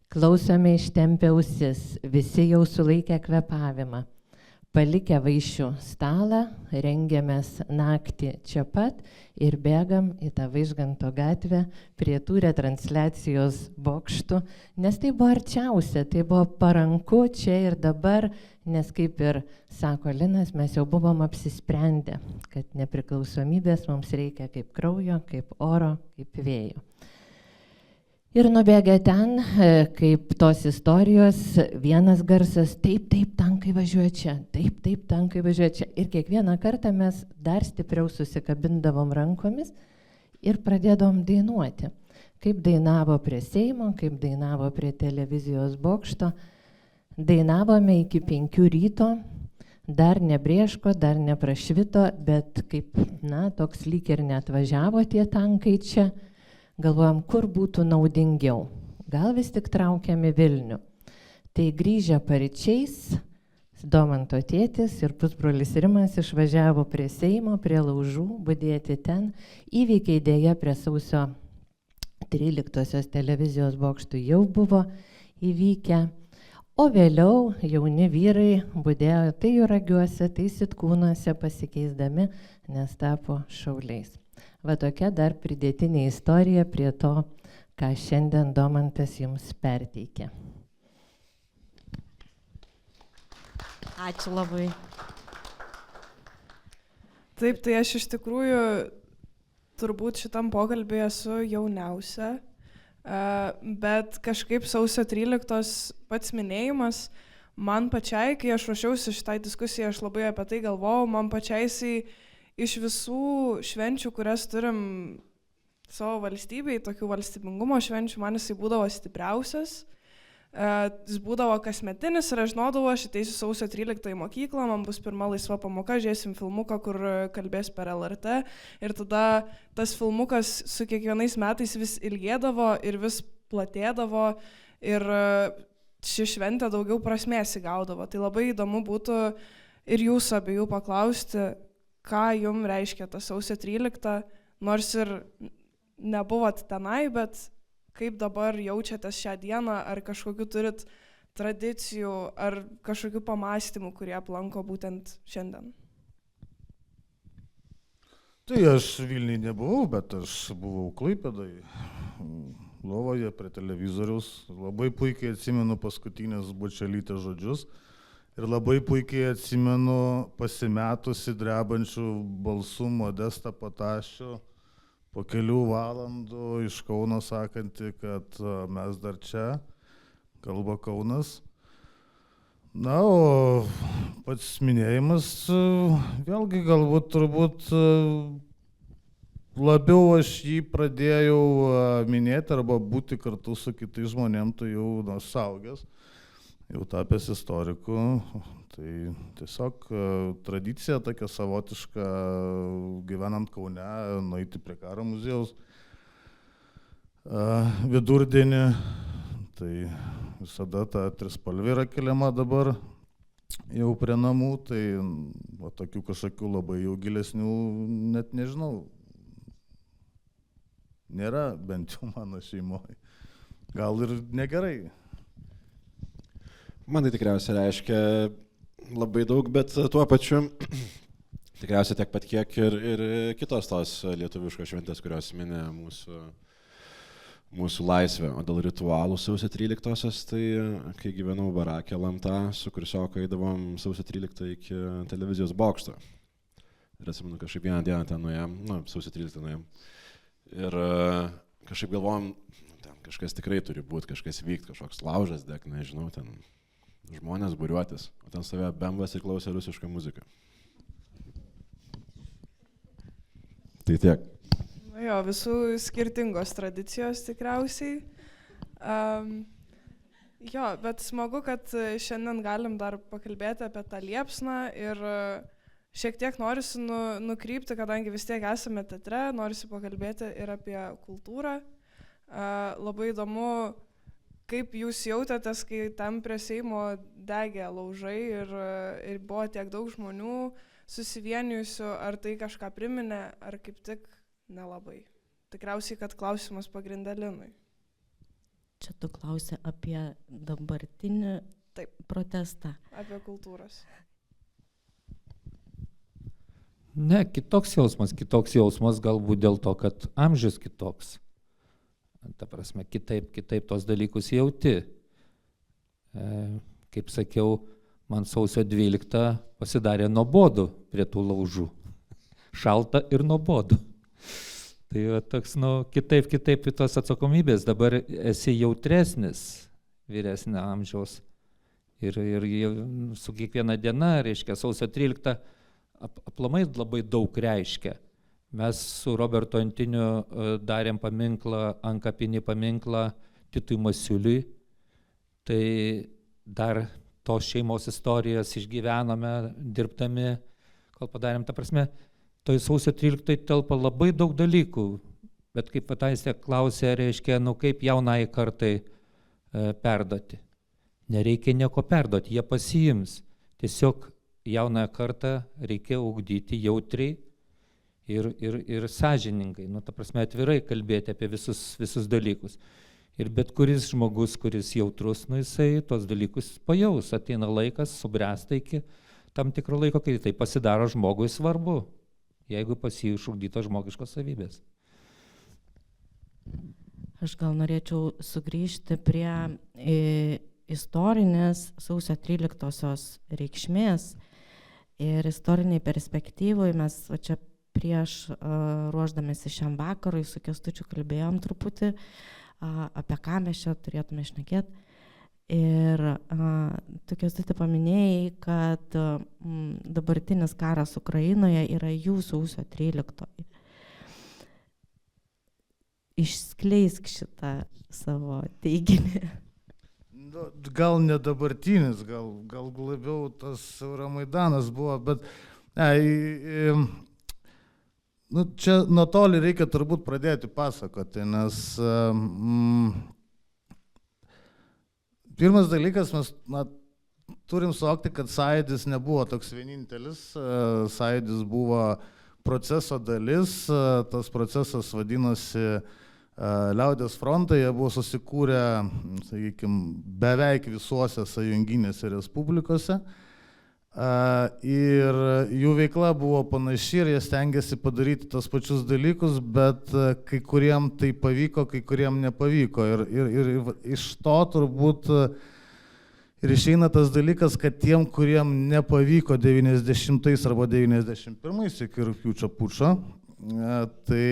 Klausome ištempę ausis, visi jau sulaikę kvėpavimą. Palikę vaišių stalą, rengiamės naktį čia pat ir bėgam į tą Vaižganto gatvę prie tų retransliacijos bokštų, nes tai buvo arčiausia, tai buvo paranku čia ir dabar, nes kaip ir sako Linas, mes jau buvom apsisprendę, kad nepriklausomybės mums reikia kaip kraujo, kaip oro, kaip vėjo. Ir nubėgę ten, kaip tos istorijos, vienas garsas, taip, tankai važiuoja čia, taip, tankai važiuoja čia. Ir kiekvieną kartą mes dar stipriau susikabindavom rankomis ir pradėdavom dainuoti. Kaip dainavo prie Seimo, kaip dainavo prie televizijos bokšto. Dainavome iki 5 ryto, dar nebrėško, dar neprašvito, bet kaip, toks lyg ir neatvažiavo tie tankai čia. Galvojam, kur būtų naudingiau. Gal vis tik traukiam į Vilnių. Tai grįžę paryčiais, Domanto tėtis ir pusbrolis Rimas išvažiavo prie Seimo, prie laužų, budėti ten. Įvykiai dėja prie sausio 13 televizijos bokštų jau buvo įvykę. O vėliau jauni vyrai budėjo tai Juragiuose, tai Sitkūnuose pasikeisdami, nes tapo šauliais. Va tokia dar pridėtinė istorija prie to, ką šiandien Domantas jums perteikė. Ačiū labai. Taip, tai aš iš tikrųjų turbūt šitam pokalbėje esu jauniausia, bet kažkaip sausio 13 pats minėjimas, man pačiai, kai aš ruošiausi šitai diskusijai, aš labai apie tai galvojau, man pačiai iš visų švenčių, kurias turim savo valstybėje, tokių valstybingumo švenčių, man jisai būdavo stipriausias. Jis būdavo kasmetinis ir aš žinodavau, aš ateisiu sausio 13 į mokyklą, man bus pirma laisva pamoka, žiūrėsim filmuką, kur kalbės per LRT. Ir tada tas filmukas su kiekvienais metais vis ilgėdavo ir vis platėdavo ir ši šventė daugiau prasmės įgaudavo. Tai labai įdomu būtų ir jūsų abiejų paklausti, ką jums reiškia ta sausio 13, nors ir nebuvot tenai, bet kaip dabar jaučiatės šią dieną, ar kažkokių turit tradicijų, ar kažkokių pamastymų, kurie aplanko būtent šiandien? Tai aš Vilniuje nebuvau, bet aš buvau Klaipėdoj. lovoje prie televizoriaus, labai puikiai atsimenu paskutinės Bučelytės žodžius ir labai puikiai atsimenu pasimetusi drebančių balsų Modestą Patašių po kelių valandų iš Kauno sakanti, kad mes dar čia, kalba Kaunas. Na, o pats minėjimas, vėlgi galbūt turbūt labiau aš jį pradėjau minėti arba būti kartu su kitais žmonėm, tai jau suaugęs, jau tapęs istoriku. Tai tiesiog tradicija tokia savotiška, gyvenant Kaune, nueiti prie Karo muziejaus vidurdienį. Tai visada ta trispalvė yra keliama dabar jau prie namų, tai tokių kažkokių labai jau gilesnių net nežinau. Nėra, bent jau mano šeimoje. Gal ir negerai. Man tai tikriausiai reiškia labai daug, bet tuo pačiu tikriausiai tiek pat kiek ir kitos tos lietuviškos šventės, kurios minė mūsų laisvę. O dėl ritualų sausio 13-osios, tai kai gyvenau Barakė Lamta, su kursioku eidavom sausio 13 iki televizijos bokšto. Ir atsimenu, kažkaip vieną dieną ten nuėjom, sausio 13 nuėjom. Ir kažkaip galvojom, ten kažkas tikrai turi būti, kažkas vykti, kažkoks laužas deg, nežinau, ten žmonės būriuotis, o ten stovėjo bembas ir klausė rusišką muziką. Tai tiek. Na jo, visų skirtingos tradicijos tikriausiai. Jo, bet smagu, kad šiandien galim dar pakalbėti apie tą liepsną ir šiek tiek norisi nukrypti, kadangi vis tiek esame teatre, norisi pakalbėti ir apie kultūrą. Labai įdomu, kaip jūs jautėtės, kai tam prie Seimo degė laužai ir buvo tiek daug žmonių susivienijusių, ar tai kažką priminė, ar kaip tik nelabai. Tikriausiai, kad klausimas pagrindė Linui. Čia tu klausi apie dabartinį protestą. Apie kultūros. Ne, kitoks jausmas galbūt dėl to, kad amžius kitoks. Ta prasme, kitaip tos dalykus jauti. Kaip sakiau, man sausio 12 pasidarė nuobodu prie tų laužų. Šalta ir nuobodu. Tai toks, kitaip tos atsakomybės. Dabar esi jautresnis vyresnio amžiaus. Ir su kiekviena diena, reiškia, sausio 13 aplamai labai daug reiškia. Mes su Robertu Antiniu darėm paminklą, ankapinį paminklą Titui Masiuliui. Tai dar tos šeimos istorijas išgyvenome, dirbdami, kol padarėm. Ta prasme, toj sausio 13 telpa labai daug dalykų. Bet kaip Pataisė klausė, reiškia, kaip jaunai kartai perduoti. Nereikia nieko perduoti, jie pasiims. Tiesiog jaunąją kartą reikia ugdyti jautriai ir sąžiningai, ta prasme atvirai kalbėti apie visus dalykus. Ir bet kuris žmogus, kuris jautrus, jisai tos dalykus pajaus, ateina laikas, subręsta iki tam tikro laiko, kai tai pasidaro žmogui svarbu, jeigu pas jį išugdytos žmogiškos savybės. Aš gal norėčiau sugrįžti prie istorinės sausio 13-osios reikšmės. Ir istoriniai perspektyvai mes čia prieš ruoždamėsi šiam vakarui su Kęstučiu kalbėjom truputį, apie ką mes čia turėtume šnekėti. Ir tu, Kęstuti, paminėjai, kad dabartinis karas Ukrainoje yra jų sausio 13. Išskleisk šitą savo teiginį. Gal ne dabartinis, gal labiau tas Euromaidanas buvo, bet čia nuo toli reikia turbūt pradėti pasakoti, nes pirmas dalykas, mes turim suvokti, kad Sąjūdis nebuvo toks vienintelis, Sąjūdis buvo proceso dalis, tas procesas vadinosi Liaudies frontai, jie buvo susikūrę, sakykime, beveik visuose sąjunginėse respublikose. Ir jų veikla buvo panaši ir jie stengiasi padaryti tos pačius dalykus, bet kai kuriem tai pavyko, kai kuriem nepavyko. Ir iš to turbūt ir išeina tas dalykas, kad tiem, kuriem nepavyko 90 arba 91 iki rugpjūčio pučo, tai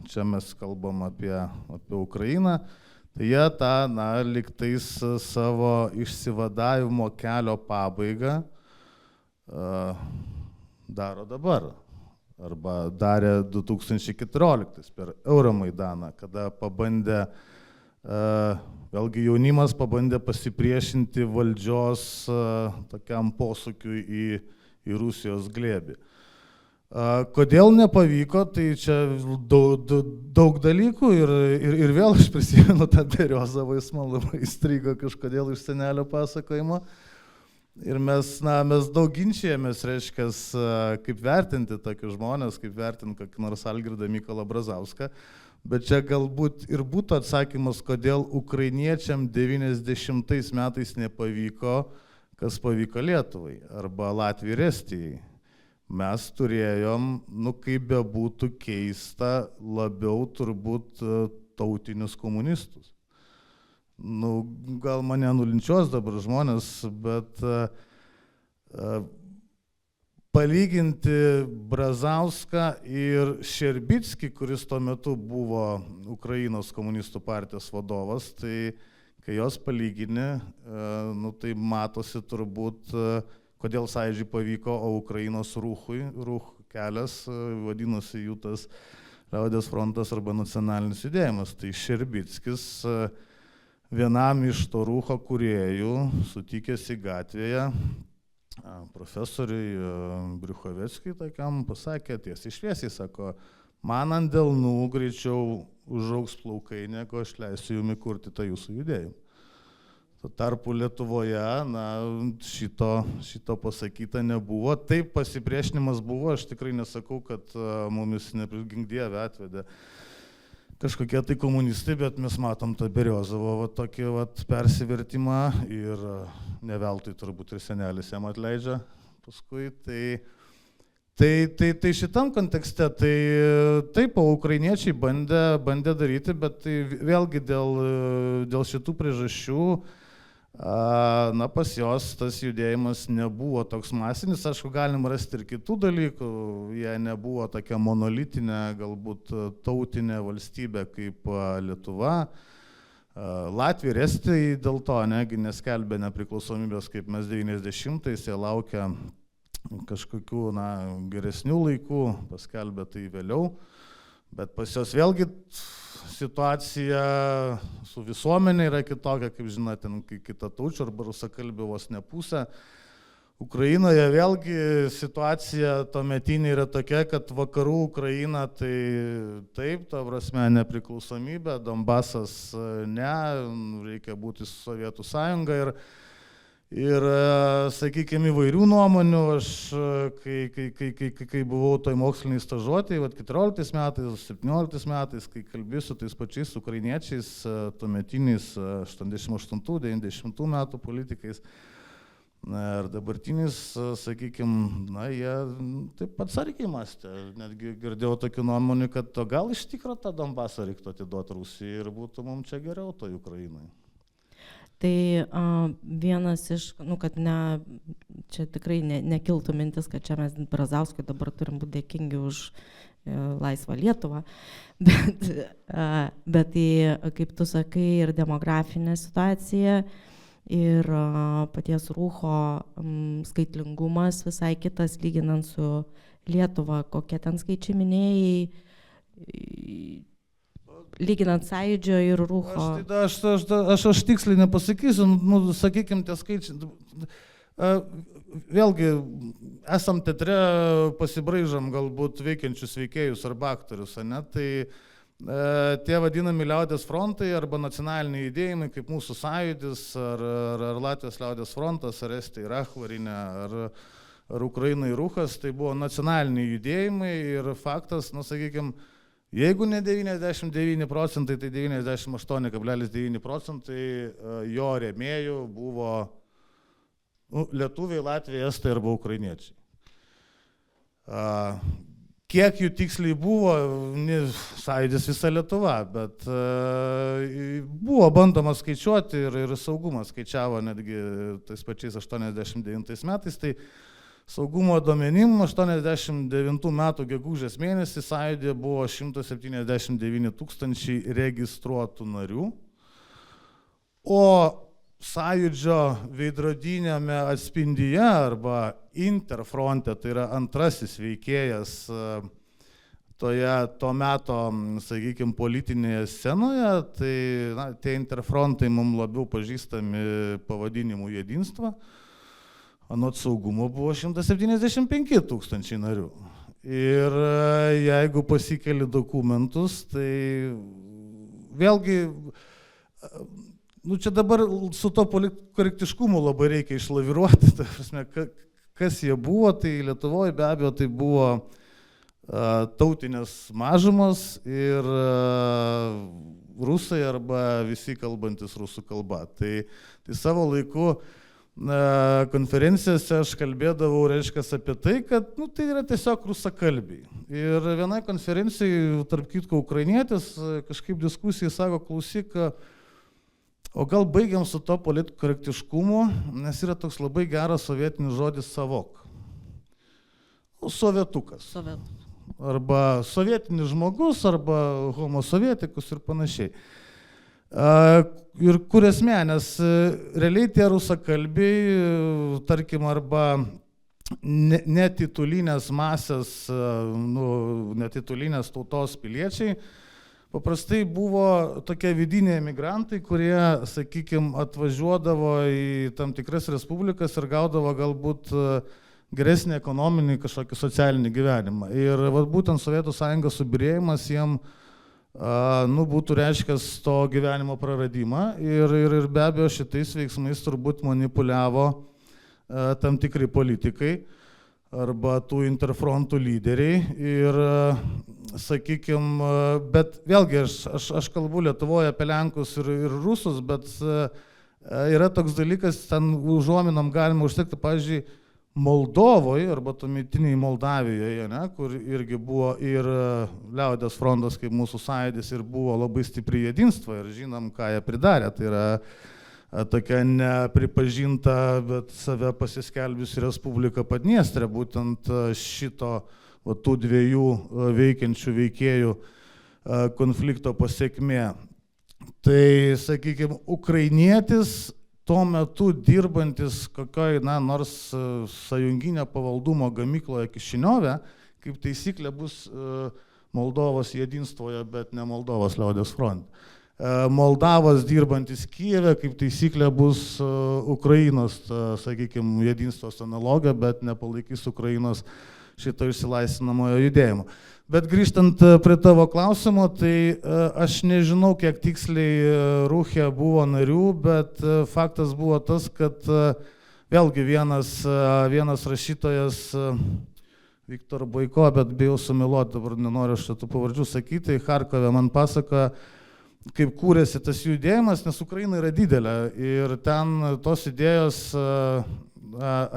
čia mes kalbam apie Ukrainą, tai jie tą, liktais savo išsivadavimo kelio pabaigą daro dabar. Arba darė 2014 per Euromaidaną, kada pabandė, vėlgi jaunimas pabandė pasipriešinti valdžios tokiam posūkiui į Rusijos glėbį. Kodėl nepavyko, tai čia daug dalykų ir vėl aš prisimenu tą Beriozovą, jis man labai įstrigo kažkodėl iš senelio pasakojimo. Ir mes daug ginčijamės, reiškia, kaip vertinti tokius žmonės, kaip vertinti kokį nors Algirdą Mykolą Brazauską. Bet čia galbūt ir būtų atsakymas, kodėl ukrainiečiam 90 metais nepavyko, kas pavyko Lietuvai arba Latvijai ir Estijai. Mes turėjom, kaip bebūtų keista, labiau turbūt tautinius komunistus. Gal mane nulinčios dabar žmonės, bet palyginti Brazauską ir Šerbickį, kuris tuo metu buvo Ukrainos komunistų partijos vadovas, tai kai jos palygini, tai matosi turbūt, kodėl Sąjūdžiui pavyko, o Ukrainos Ruch kelias vadinosi jų tas Liaudies frontas arba nacionalinis judėjimas. Tai Šerbickis vienam iš to Rucho kūrėjų sutikęs į gatvėje profesoriui Briuchoveckiui tokiam pasakė tiesiai šviesiai, sako, man ant delnų greičiau užaugs plaukai, negu aš leisiu jums įkurti tą jūsų judėjimą. Tuo tarpu Lietuvoje šito pasakyta nebuvo. Taip pasipriešinimas buvo, aš tikrai nesakau, kad mumis gink Dieve atvedė kažkokie tai komunistai, bet mes matom tą Beriozovo tokį persivertimą ir ne veltui turbūt ir senelis jam atleidžia paskui. Tai šitam kontekste, tai taip, ukrainiečiai bandė daryti, bet tai vėlgi dėl šitų priežasčių, pas jos tas judėjimas nebuvo toks masinis, aišku, galim rasti ir kitų dalykų, jie nebuvo tokia monolitinė, galbūt tautinė valstybė kaip Lietuva. Latvija ir Estija dėl to neskelbė nepriklausomybės kaip mes 90-ais, jie laukia kažkokių geresnių laikų, paskelbė tai vėliau, bet pas jos vėlgi situacija su visuomenė yra kitokia, kaip žinote, kitataučių arba rusakalbių vos ne pusė. Ukrainoje vėlgi situacija tuometinė yra tokia, kad vakarų Ukraina tai taip, ta prasme nepriklausomybė, Donbasas ne, reikia būti su Sovietų sąjunga ir sakykime, įvairių nuomonių. Aš, kai buvau toj moksliniai stažuotėj, 14 metais, 17 metais, kai kalbėsiu tais pačiais ukrainiečiais, tuometiniais 88-90 metų politikais ir dabartiniais, sakykime, jie taip pat sargiai mąstė. Netgi girdėjau tokių nuomonių, kad gal iš tikro tą Donbasą reiktų atiduoti Rusijai ir būtų mums čia geriau toj Ukrainai. Tai vienas iš, kad čia tikrai nekiltų mintis, kad čia mes Brazauskui dabar turim būti dėkingi už laisvą Lietuvą, bet tai, kaip tu sakai, ir demografinė situacija, ir paties Rucho skaitlingumas visai kitas, lyginant su Lietuva, kokie ten skaičiai minėjai, lyginant Sąjūdžio ir Rucho. Aš tiksliai nepasakysiu, sakykime, tie skaičiai. Vėlgi, esam teatre, pasibraižam galbūt veikiančius veikėjus arba aktorius, tai tie vadinami liaudies frontai arba nacionaliniai judėjimai, kaip mūsų Sąjūdis, ar Latvijos liaudies frontas, ar Estija Rachvarinė, ar Ukrainai Ruchas, tai buvo nacionaliniai judėjimai ir faktas, sakykime, jeigu ne 99%, tai 98,9% jo rėmėjų buvo Lietuviai, Latvijai, Estai arba ukrainiečiai. Kiek jų tiksliai buvo, sąjūdis visa Lietuva, bet buvo bandoma skaičiuoti ir saugumas skaičiavo netgi tais pačiais 89 metais, tai saugumo duomenim 89 metų gegužės mėnesį sąjūdėje buvo 179 000 registruotų narių, o sąjūdžio veidrodinėme atspindyje arba Interfronte, tai yra antrasis veikėjas toje to meto, sakykime, politinėje scenoje, tai tie Interfrontai mums labiau pažįstami pavadinimu Jedinstva, anot saugumo buvo 175 000 narių. Ir jeigu pasikeli dokumentus, tai vėlgi čia dabar su to korektiškumu labai reikia išlaviruoti, ta prasme, kas jie buvo, tai Lietuvoje be abejo tai buvo tautinės mažumos ir rusai arba visi kalbantis rusų kalba. Tai savo laiku konferencijose aš kalbėdavau, reiškia, apie tai, kad tai yra tiesiog rusakalbiai. Ir vienai konferencijai, tarp kitko, ukrainietis kažkaip diskusijai sako, klausyk, o gal baigiam su to politkorektiškumu, nes yra toks labai geras sovietinis žodis savok. Sovietukas. Arba sovietinis žmogus, arba homosovietikus ir panašiai. Ir kur esmė, nes realiai tie rusakalbiai, tarkim, arba netitulinės masės, netitulinės tautos piliečiai, paprastai buvo tokie vidiniai emigrantai, kurie, sakykime, atvažiuodavo į tam tikras respublikas ir gaudavo galbūt geresnį ekonominį kažkokį socialinį gyvenimą. Ir būtent Sovietų Sąjungos subyrėjimas jiem būtų reiškęs to gyvenimo praradimą ir be abejo šitais veiksmais turbūt manipuliavo tam tikrai politikai arba tų interfrontų lyderiai ir, sakykime, bet vėlgi aš kalbu Lietuvoje apie Lenkus ir Rusus, bet yra toks dalykas, ten užuominom galima užtekti, pavyzdžiui, Moldovoje arba tuometiniai Moldavijoje, kur irgi buvo ir Liaudies frontas kaip mūsų sąjūdis ir buvo labai stipri Jedinstva ir žinom, ką jie pridarė. Tai yra tokia nepripažinta, bet save pasiskelbiusi Respublika Padniestrė, būtent šito tų dviejų veikiančių veikėjų konflikto pasiekmė. Tai, sakykime, ukrainietis tuo metu dirbantis kokioj, nors sąjunginio pavaldumo gamykloje Kišiniove, kaip taisyklė bus Moldovos Jedinstvoje, bet ne Moldovos Liaudies fronte. Moldavas dirbantis Kijeve, kaip taisyklė, bus Ukrainos, sakykime, Jedinstvos analogija, bet nepalaikys Ukrainos šito išsilaisvinamojo judėjimo. Bet grįžtant prie tavo klausimo, tai aš nežinau, kiek tiksliai Rūchė buvo narių, bet faktas buvo tas, kad vėlgi vienas rašytojas, Viktor Boiko, bet bijau sumeluoti, dabar nenoriu šitų pavardžių sakyti, Charkove man pasakoja, kaip kūrėsi tas judėjimas, nes Ukraina yra didelė ir ten tos idėjos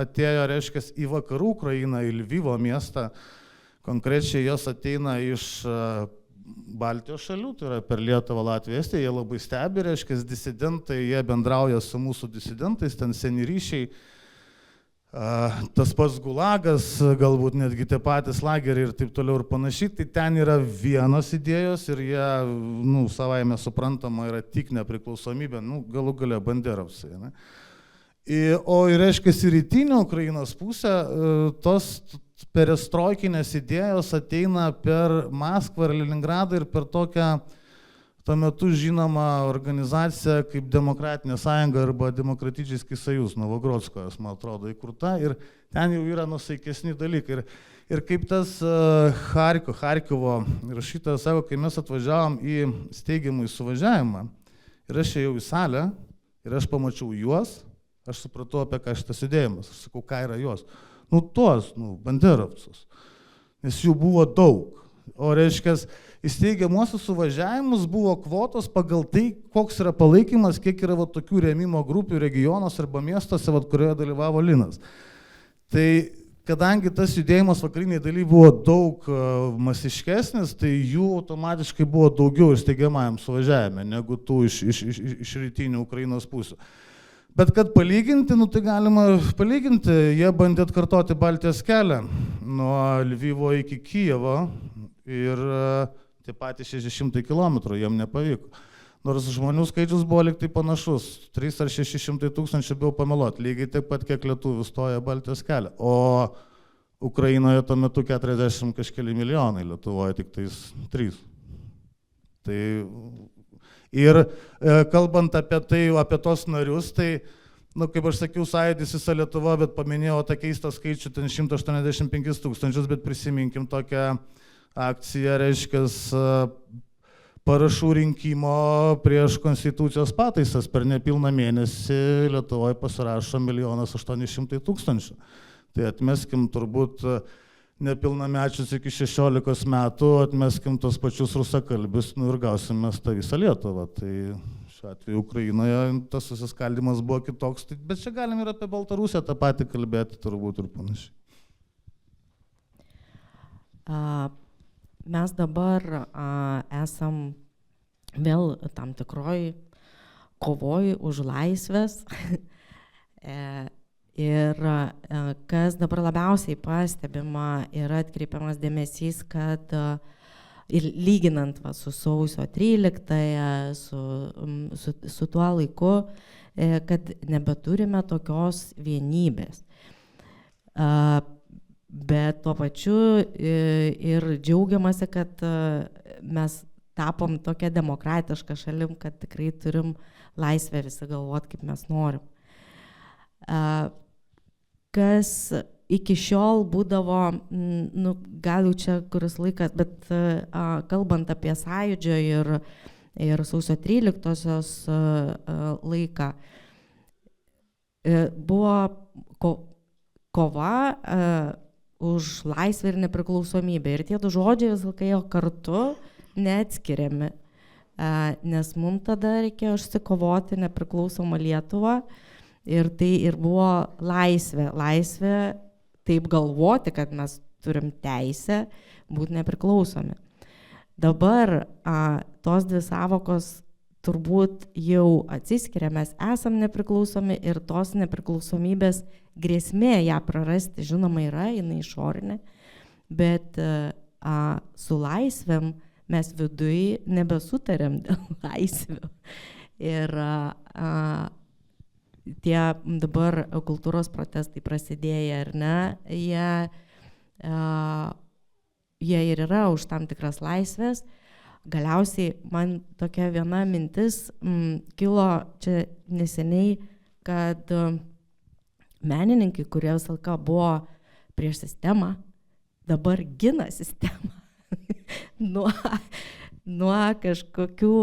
atėjo, reiškia, į vakarų Ukrainą, į Lvivo miestą. Konkrečiai jos ateina iš Baltijos šalių, tai yra per Lietuvą, Latviją, Estiją, jie labai stebi, reiškia, disidentai, jie bendrauja su mūsų disidentais, ten seni ryšiai, tas pats Gulagas, galbūt netgi tie patys lageriai ir taip toliau ir panašiai, tai ten yra vienos idėjos ir jie, savaime suprantama, yra tik nepriklausomybė, galų gale banderovsai. Ne? O reiškia, į rytinę Ukrainos pusę tos perestroikinės idėjos ateina per Maskvą ir Leningradą ir per tokią tuo metu žinomą organizaciją kaip Demokratinė sąjunga arba Demokratičyskij Sojuz, Novogrodskojas, man atrodo, įkurta ir ten jau yra nusaikesni dalykai. Ir kaip tas Charkovo rašytojas sako, kai mes atvažiavom į steigiamąjį suvažiavimą ir aš ėjau į salę ir aš pamačiau juos, aš supratau, apie ką šitas judėjimas, aš sakau, ką yra juos. Tuos, banderovcus, nes jų buvo daug. O reiškia, į steigiamuosius suvažiavimus buvo kvotos pagal tai, koks yra palaikymas, kiek yra tokių rėmimo grupių regionuose arba miestuose, kurioje dalyvavo Linas. Tai kadangi tas judėjimas vakariniai daly buvo daug masiškesnis, tai jų automatiškai buvo daugiau ir steigiamajam suvažiavime, negu tų iš rytinių Ukrainos pusių. Bet kad palyginti, tai galima palyginti, jie bandė atkartoti Baltijos kelią nuo Lvivo iki Kijevo ir tie patys 600 km jiem nepavyko. Nors žmonių skaičius buvo lyg tai panašus, 3 ar 600 tūkstančių bijau pameluoti, lygiai taip pat kiek lietuvių stoja Baltijos kelią. O Ukrainoje tuo metu 40 kažkeli milijonai, Lietuvoje tik tais 3. Tai ir kalbant apie tai, apie tos narius, tai, kaip aš sakiau, Sąjūdis visą Lietuvą, bet paminėjau tą keistą skaičių, ten 185 tūkstančius, bet prisiminkim tokią akciją, reiškia, parašų rinkimo prieš konstitucijos pataisas. Per nepilną mėnesį Lietuvoje pasirašo 1 800 000. Tai atmeskim turbūt nepilnamečius iki 16 metų, atmeskim tos pačius rusakalbius, ir gausim mes tą visą Lietuvą. Tai šiuo atveju Ukrainoje tas susiskaldimas buvo kitoks, bet čia galim ir apie Baltarusiją tą patį kalbėti turbūt ir panašiai. Mes dabar esam vėl tam tikroj kovoj už laisvės. Ir kas dabar labiausiai pastebima yra atkreipiamas dėmesys, kad ir lyginant su sausio 13, su tuo laiku, kad nebeturime tokios vienybės. Bet tuo pačiu ir džiaugiamasi, kad mes tapom tokia demokratiška šalim, kad tikrai turim laisvę visi galvoti, kaip mes norim. Kas iki šiol būdavo, gal jau čia kuris laikas, bet kalbant apie Sąjūdžio ir sausio 13-osios laiką, buvo kova už laisvę ir nepriklausomybę. Ir tie du žodžiai vis laiką ėjo kartu, neatskiriami, nes mums tada reikėjo išsikovoti nepriklausomą Lietuvą. Ir tai ir buvo laisvė. Laisvė taip galvoti, kad mes turim teisę būti nepriklausomi. Dabar tos dvi savokos turbūt jau atsiskiria, mes esam nepriklausomi ir tos nepriklausomybės grėsmė ją prarasti, žinoma, yra, jinai išorinė, bet su laisvėm mes viduj nebesutarėm dėl laisvių. Ir tie dabar kultūros protestai prasidėję, ar ne, jie ir yra už tam tikras laisvės. Galiausiai man tokia viena mintis kilo čia neseniai, kad menininkai, kurie visą laiką buvo prieš sistemą, dabar gina sistemą nuo kažkokių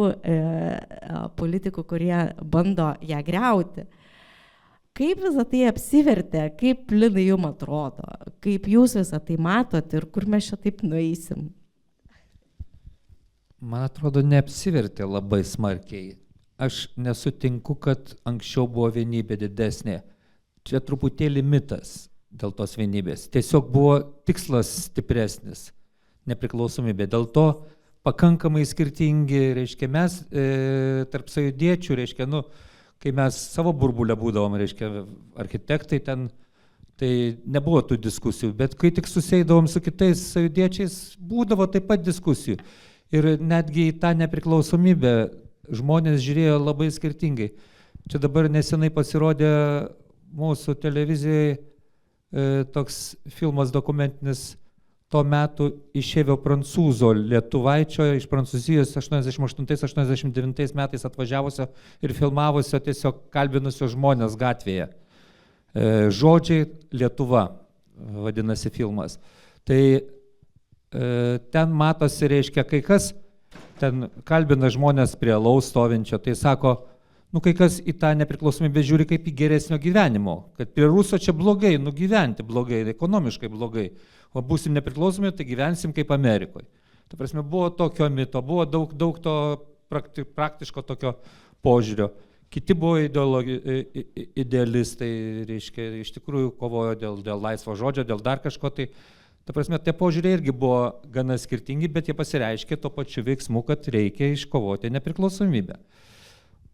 politikų, kurie bando ją griauti. Kaip visą tai apsivertė, kaip, Linai, jums atrodo, kaip jūs visą tai matot ir kur mes čia taip nueisim? Man atrodo, neapsivertė labai smarkiai. Aš nesutinku, kad anksčiau buvo vienybė didesnė. Čia truputėlį mitas dėl tos vienybės. Tiesiog buvo tikslas stipresnis, nepriklausomybė. Dėl to pakankamai skirtingi, reiškia, mes tarp sąjūdiečių, reiškia, kai mes savo burbulę būdavom, reiškia, architektai ten, tai nebuvo tų diskusijų, bet kai tik susėdavom su kitais sąjūdiečiais, būdavo taip pat diskusijų. Ir netgi į tą nepriklausomybę žmonės žiūrėjo labai skirtingai. Čia dabar nesenai pasirodė mūsų televizijoje toks filmas dokumentinis tuo metu išėvio prancūzo lietuvaičio iš Prancūzijos 88-89 metais atvažiavusio ir filmavusio, tiesiog kalbinusio žmonės gatvėje. Žodžiai Lietuva vadinasi filmas. Tai ten matosi, reiškia, kai kas ten kalbina žmonės prie alaus stovinčio, tai sako, kai kas į tą nepriklausomybę žiūri kaip į geresnio gyvenimo, kad prie Ruso čia blogai, gyventi blogai, ekonomiškai blogai, o būsim nepriklausomi, tai gyvensim kaip Amerikoje. Ta prasme, buvo tokio mito, buvo daug to praktiško tokio požiūrio. Kiti buvo idealistai, reiškia, iš tikrųjų kovojo dėl laisvo žodžio, dėl dar kažko. Tai, ta prasme, tie požiūriai irgi buvo gana skirtingi, bet jie pasireiškė to pačiu veiksmu, kad reikia iškovoti nepriklausomybę.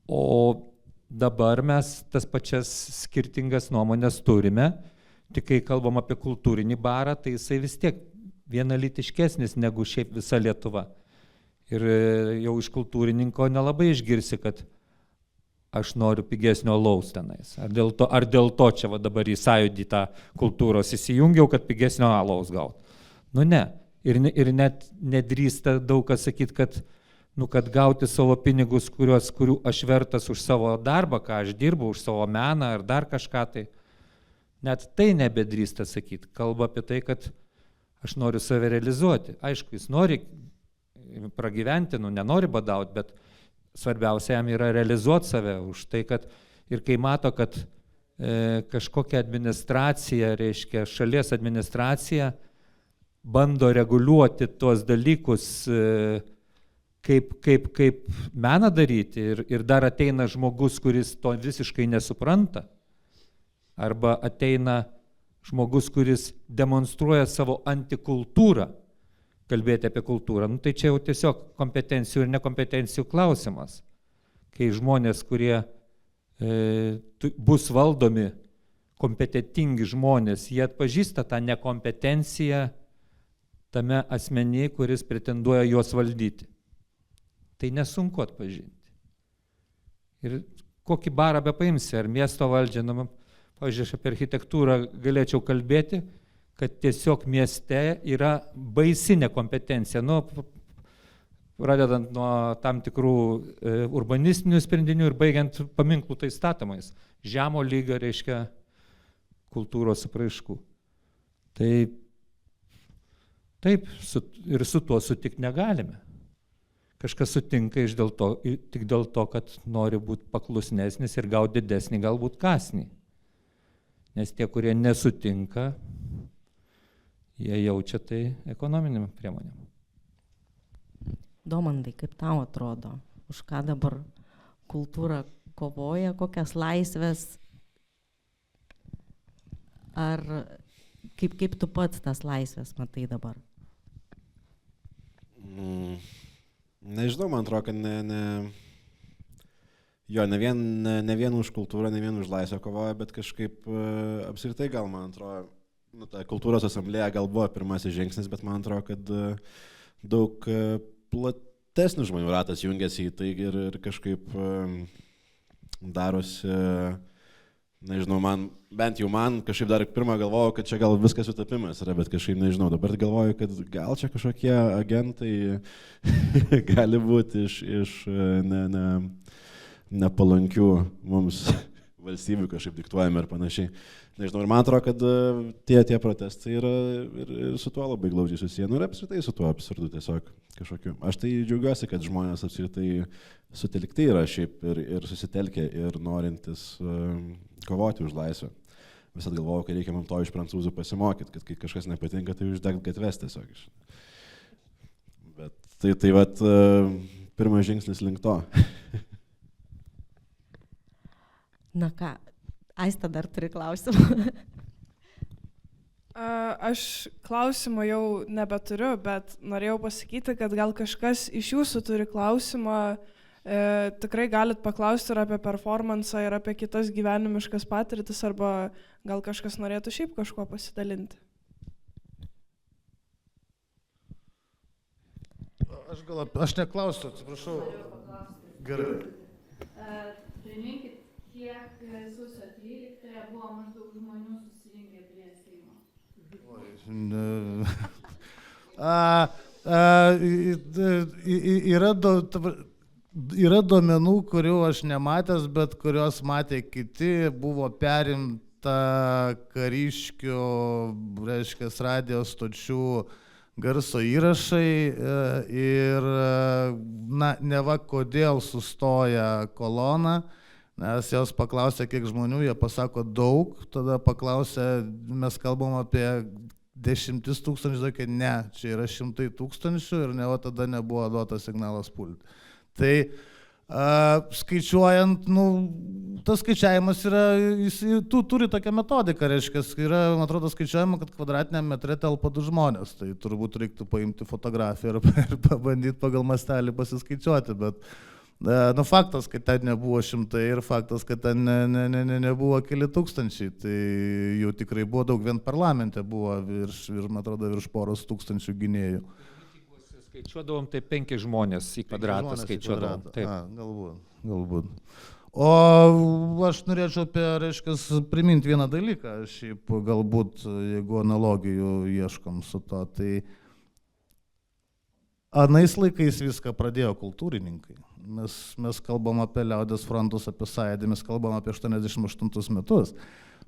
O dabar mes tas pačias skirtingas nuomonės turime, tik kai kalbam apie kultūrinį barą, tai jisai vis tiek vienalytiškesnis negu šiaip visa Lietuva. Ir jau iš kultūrininko nelabai išgirsi, kad aš noriu pigesnio alaus tenais. Ar dėl to čia va dabar į sąjūdį tą kultūros įsijungiau, kad pigesnio alaus gaut. Nu ne. Ir net nedrįsta daug kas sakyti, kad gauti savo pinigus, kurių aš vertas už savo darbą, ką aš dirbu, už savo meną ar dar kažką, tai net tai nebedrįsta sakyti. Kalba apie tai, kad aš noriu save realizuoti. Aišku, jis nori pragyventi, nenori badauti, bet svarbiausia jam yra realizuoti save už tai, kad ir kai mato, kad kažkokia administracija, reiškia šalies administracija, bando reguliuoti tuos dalykus, kaip meną daryti ir dar ateina žmogus, kuris to visiškai nesupranta, arba ateina žmogus, kuris demonstruoja savo antikultūrą, kalbėti apie kultūrą, tai čia jau tiesiog kompetencijų ir nekompetencijų klausimas. Kai žmonės, kurie bus valdomi, kompetentingi žmonės, jie atpažįsta tą nekompetenciją tame asmenyje, kuris pretenduoja juos valdyti. Tai nesunku atpažinti. Ir kokį barą be paimsi, ar miesto valdžią, pavyzdžiui, aš apie architektūrą galėčiau kalbėti, kad tiesiog mieste yra baisi nekompetencija, pradedant nuo tam tikrų urbanistinių sprendinių ir baigiant paminklų tai statomais. Žemo lygio reiškia kultūros apraiškų. Tai taip, ir su tuo sutikti negalime. Kažkas sutinka tik dėl to, kad nori būti paklusnesnis ir gauti didesnį galbūt kąsnį. Nes tie, kurie nesutinka, jie jaučia tai ekonominėm priemonėm. Domandai, kaip tau atrodo, už ką dabar kultūra kovoja, kokias laisvės, ar kaip tu pats tas laisvės matai dabar? Nežinau, man atrodo, kad ne vien už kultūrą, ne vien už laisvę kovoja, bet kažkaip apskritai gal, man atrodo, ta kultūros asamblėja gal buvo pirmasis žingsnis, bet man atrodo, kad daug platesnių žmonių ratas jungiasi į tai ir kažkaip darosi, nežinau, bent jau man kažkaip dar pirmą galvojau, kad čia gal viskas sutapimas yra, bet kažkaip nežinau, dabar galvoju, kad gal čia kažkokie agentai gali būti iš nepalankių mums valstybių kažkaip diktuojami ir panašiai. Nežinau, ir man atrodo, kad tie protestai yra ir su tuo labai glaudžiai susiję, ir apskritai su tuo absurdu tiesiog kažkokiu. Aš tai džiaugiuosi, kad žmonės apskritai sutelkti yra šiaip ir susitelkę ir norintis kovoti už laisvę. Visat galvojau, kad reikia man to iš prancūzų pasimokyti, kad kai kažkas nepatinka, tai uždegt gatves tiesiog. Bet tai vat pirmas žingsnis link to. Na ką, Aista dar turi klausimą. Aš klausimą jau nebeturiu, bet norėjau pasakyti, kad gal kažkas iš jūsų turi klausimą, tikrai galit paklausti ir apie performansą, ir apie kitas gyvenimiškas patirtis, arba gal kažkas norėtų šiaip kažkuo pasidalinti. Aš neklausiu, atsiprašau. Gerai. Priminkit, kiek sausio 13 buvo maždaug žmonių susirinkę prie Seimo? Yra duomenų, kurių aš nematęs, bet kurios matė kiti, buvo perimta kariškių, reiškia, radio stočių garso įrašai ir, neva kodėl sustoja kolona, nes jos paklausė, kiek žmonių, jie pasako daug, tada paklausė, mes kalbam apie 10 tūkstančių, sakė, ne, čia yra 100 tūkstančių ir ne, o tada nebuvo duotas signalas pulti. Tai skaičiuojant, tas skaičiavimas yra, jis turi tokią metodiką, reiškia, yra, man atrodo, skaičiuojama, kad kvadratiniam metre telpa 2 žmonės, tai turbūt reiktų paimti fotografiją ir pabandyti pagal mastelį pasiskaičiuoti, bet faktas, kad ten nebuvo 100 ir faktas, kad ten nebuvo keli tūkstančiai, tai jau tikrai buvo daug, vien parlamente buvo man atrodo, virš 100 tūkstančių gynėjų. Skaičiuodavom, tai 5 žmonės į kvadratą skaičiuodavom. Galbūt. O aš norėčiau priminti vieną dalyką, šiaip galbūt, jeigu analogijų ieškom su to, tai anais laikais viską pradėjo kultūrininkai. Mes kalbam apie Liaudies frontus, apie Sąjūdį, mes kalbam apie 88 metus,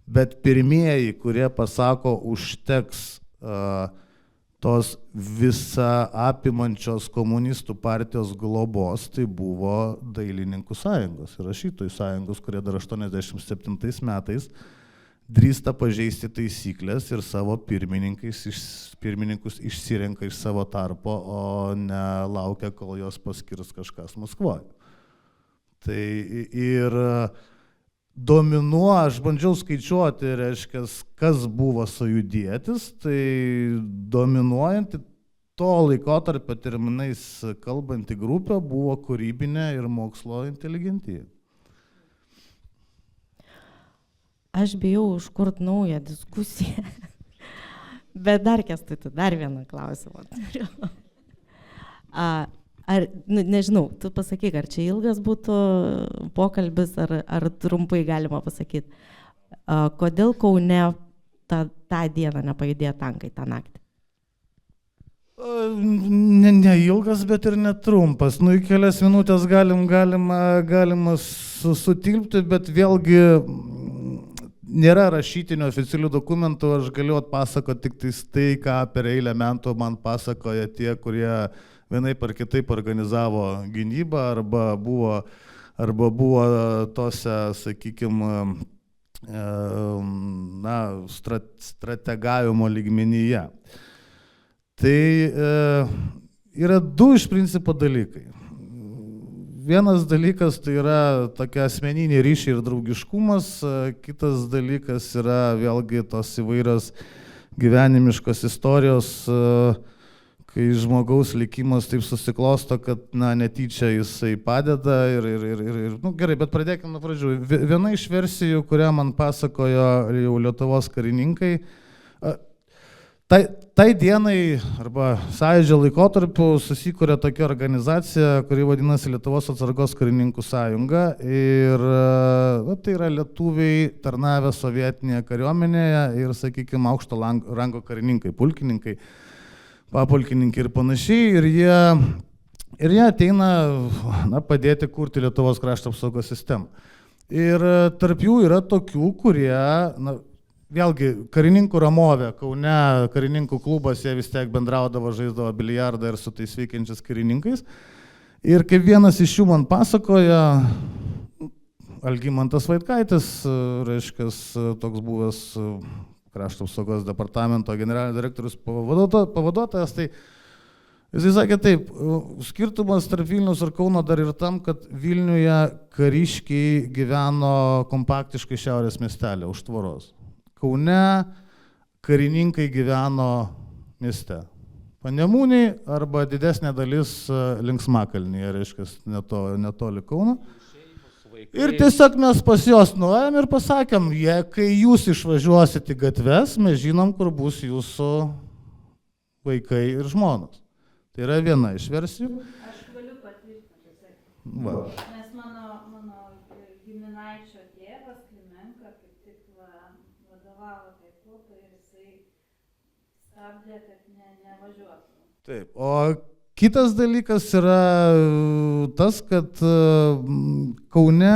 bet pirmieji, kurie pasako, užteks tos visą apimančios komunistų partijos globos, tai buvo dailininkų sąjungos ir rašytojų sąjungos, kurie dar 87 metais drįsta pažeisti taisyklės ir savo pirmininkus išsirenka iš savo tarpo, o ne laukia, kol jos paskirs kažkas Maskvoje. Tai ir dominuoja, aš bandžiau skaičiuoti, reiškia, kas buvo sąjūdietis, tai dominuojanti to laikotarpio terminais kalbanti grupė buvo kūrybinė ir mokslo inteligentija. Aš bijau užkurti naują diskusiją, bet dar Kęstuti, dar vieną klausimą turiu. Nežinau, tu pasakyk, ar čia ilgas būtų pokalbis, ar trumpai galima pasakyti. Kodėl Kaune tą dieną nepajudėjo tankai tą naktį? Ne ilgas, bet ir netrumpas. Į kelias minutės galima sutilpti, bet vėlgi nėra rašytinių oficialių dokumentų, aš galiu atpasakoti tik tai, ką per eilę metų man pasakoja tie, kurie vienaip ar kitaip organizavo gynybą arba buvo tose, sakykime, strategavimo lygmenyje. Tai yra 2 iš principo dalykai. Vienas dalykas tai yra tokia asmeniniai ryšiai ir draugiškumas, kitas dalykas yra vėlgi tos įvairios gyvenimiškos istorijos, kai žmogaus likimas taip susiklosto, kad netyčia jisai padeda ir gerai, bet pradėkime nuo pradžių. Viena iš versijų, kurią man pasakojo jau Lietuvos karininkai, tai dienai arba Sąjūdžio laikotarpiu susikūrė tokia organizacija, kuri vadinasi Lietuvos atsargos karininkų sąjunga ir tai yra lietuviai tarnavę sovietinėje kariuomenėje ir, sakykime, aukšto rango karininkai, pulkininkai, papulkininkai ir panašiai, ir jie ateina padėti kurti Lietuvos krašto apsaugos sistemą. Ir tarp jų yra tokių, kurie, vėlgi, karininkų ramovė, Kaune karininkų klubas, jie vis tiek bendraudavo, žaisdavo biliardą ir su tais veikiančiais karininkais. Ir kaip vienas iš jų man pasakoja, Algimantas Vaitkaitis, reiškia, toks buvęs krašto apsaugos departamento generalinio direktorius pavaduotojas, tai jisai sakė taip, skirtumas tarp Vilniaus ir Kauno dar ir tam, kad Vilniuje kariškiai gyveno kompaktiškai šiaurės miestelė už tvoros. Kaune karininkai gyveno mieste. Panemunėj arba didesnė dalis Linksmakalnyje, reiškia, netoli Kauno. Ir tiesiog mes pas juos nuėjom ir pasakėm, kai jūs išvažiuosite į gatves, mes žinom, kur bus jūsų vaikai ir žmonos. Tai yra viena iš versijų. Aš galiu patvirtinti, nes mano giminaičio tėvas Klimenka kaip tik vadovavo tai klubai ir jisai stabdė, kad nevažiuotų. Taip, o kitas dalykas yra tas, kad Kaune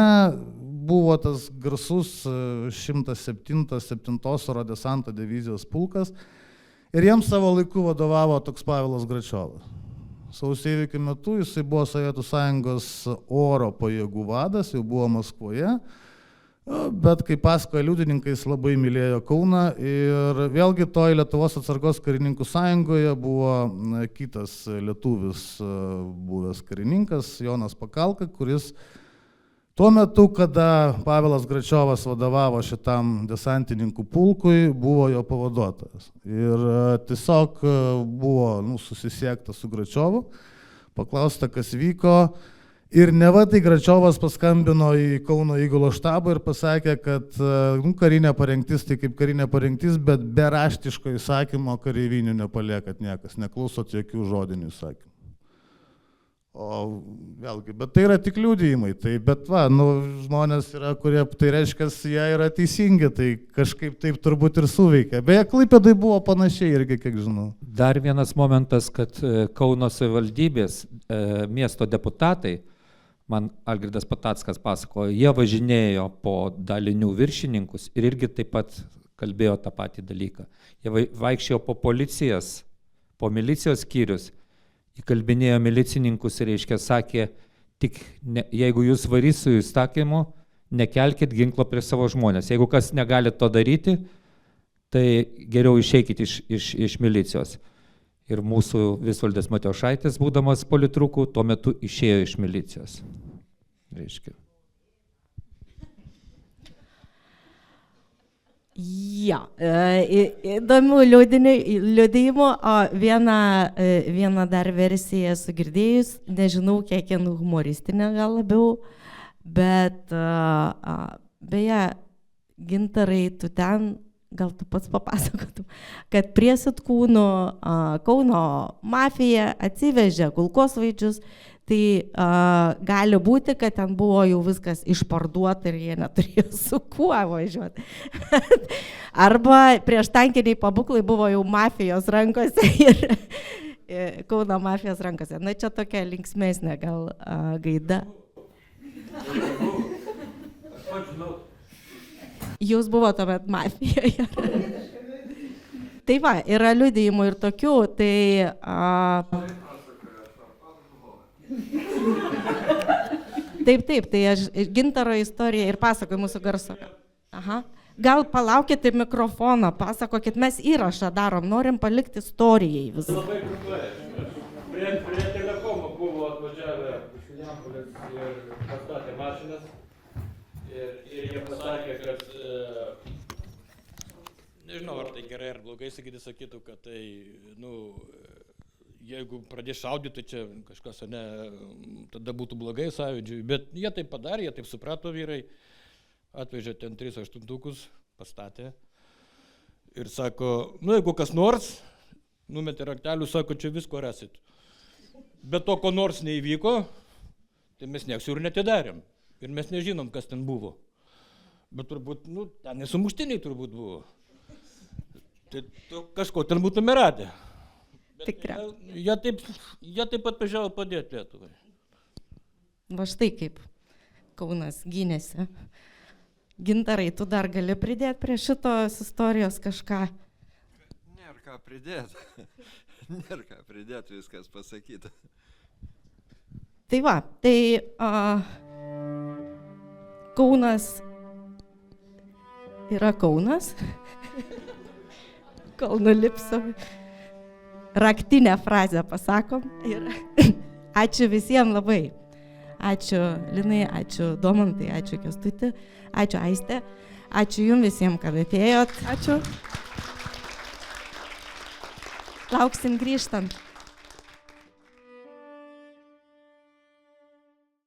buvo tas garsus 107 oro desanto divizijos pulkas ir jiems savo laiku vadovavo toks Pavelas Gračiovas. Sausio įvykių metu jisai buvo Sovietų Sąjungos oro pajėgų vadas, jau buvo Maskvoje. Bet kaip pasakoja liudininkai, jis labai mylėjo Kauną ir vėlgi toj Lietuvos atsargos karininkų sąjungoje buvo kitas lietuvis buvęs karininkas, Jonas Pakalka, kuris tuo metu, kada Pavelas Gračiovas vadovavo šitam desantininkų pulkui, buvo jo pavaduotojas. Ir tiesiog buvo susisiekta su Gračiovu, paklausta, kas vyko. Ir neva tai Gračiovas paskambino į Kauno įgulos štabą ir pasakė, kad karinė parengtis tai kaip karinė parengtis, bet be raštiško įsakymo kareivinių nepaliekat niekas, neklausot jokių žodinių įsakymų. O vėlgi, bet tai yra tik liudijimai, tai bet žmonės yra, kurie, tai reiškia, jie yra teisingi, tai kažkaip taip turbūt ir suveikia. Beje, Klaipėdai buvo panašiai irgi, kiek žinau. Dar vienas momentas, kad Kauno savivaldybės miesto deputatai, man Algirdas Patackas pasakojo, jie važinėjo po dalinių viršininkus ir irgi taip pat kalbėjo tą patį dalyką. Jie vaikščiojo po policijas, po milicijos skyrius, įkalbinėjo milicininkus ir reiškia sakė, tik jeigu jūs varys su įstatymu, nekelkit ginklo prie savo žmonės. Jeigu kas negali to daryti, tai geriau išeikit iš milicijos. Ir mūsų Visvaldas Matijošaitis, būdamas politruku, tuo metu išėjo iš milicijos. Reiškia. Ja, įdomių liudijimų, o vieną dar versiją esu girdėjus, nežinau, kiek humoristinė gal labiau, bet beje, Gintarai, tu ten, gal tu pats papasakotum, kad prie Sitkūnų Kauno mafija atsivežė kulkosvaidžius, tai gali būti, kad ten buvo jau viskas išparduota ir jie neturėjo su kuo važiuoti. Arba prieš tankiniai pabūklai buvo jau mafijos rankose ir Kauno mafijos rankose. Na, čia tokia linksmesnė gal gaida. Jūs buvo tuomet mafijoje. Tai va, yra liudijimų ir tokių, tai... Taip, tai aš Gintaro istoriją ir pasakoju mūsų garso. Aha. Gal palaukite mikrofoną, pasakokit, mes įrašą darom, norim palikti istorijai visą. Labai trumpai. Prie telekomo buvo atvažiavę iš Vilijampolės ir pastatė mašinas. Ir jie pasakė, kad, nežinau, ar tai gerai ar blogai sakyti, sakytų, kad tai, jeigu pradės šaudyti, tai čia kažkas, tada būtų blogai sąjūdžiui. Bet jie taip padarė, jie taip suprato vyrai, atvežė ten 3 aštuntukus, pastatė. Ir sako, jeigu kas nors, numetė raktelių, sako, čia visko rasit. Bet to, ko nors neįvyko, tai mes nieks ir netidarėm. Ir mes nežinom, kas ten buvo. Bet turbūt, ten nesumuštiniai turbūt buvo. Tai kažko ten būtume radę. Tikrai. Jie taip pat važiavo padėti Lietuvai. Va štai kaip Kaunas gynėsi. Gintarai, tu dar gali pridėti prie šitos istorijos kažką? Nėra ką pridėti. Nėra ką pridėti, viskas pasakyta. Tai va, tai Kaunas yra Kaunas. Kol nulipsom. Raktinę frazę pasakom ir ačiū visiems labai. Ačiū Linai, ačiū Domantai, ačiū Kęstuti, ačiū Aiste, ačiū jums visiems, kad atėjot. Ačiū. Lauksim grįžtant.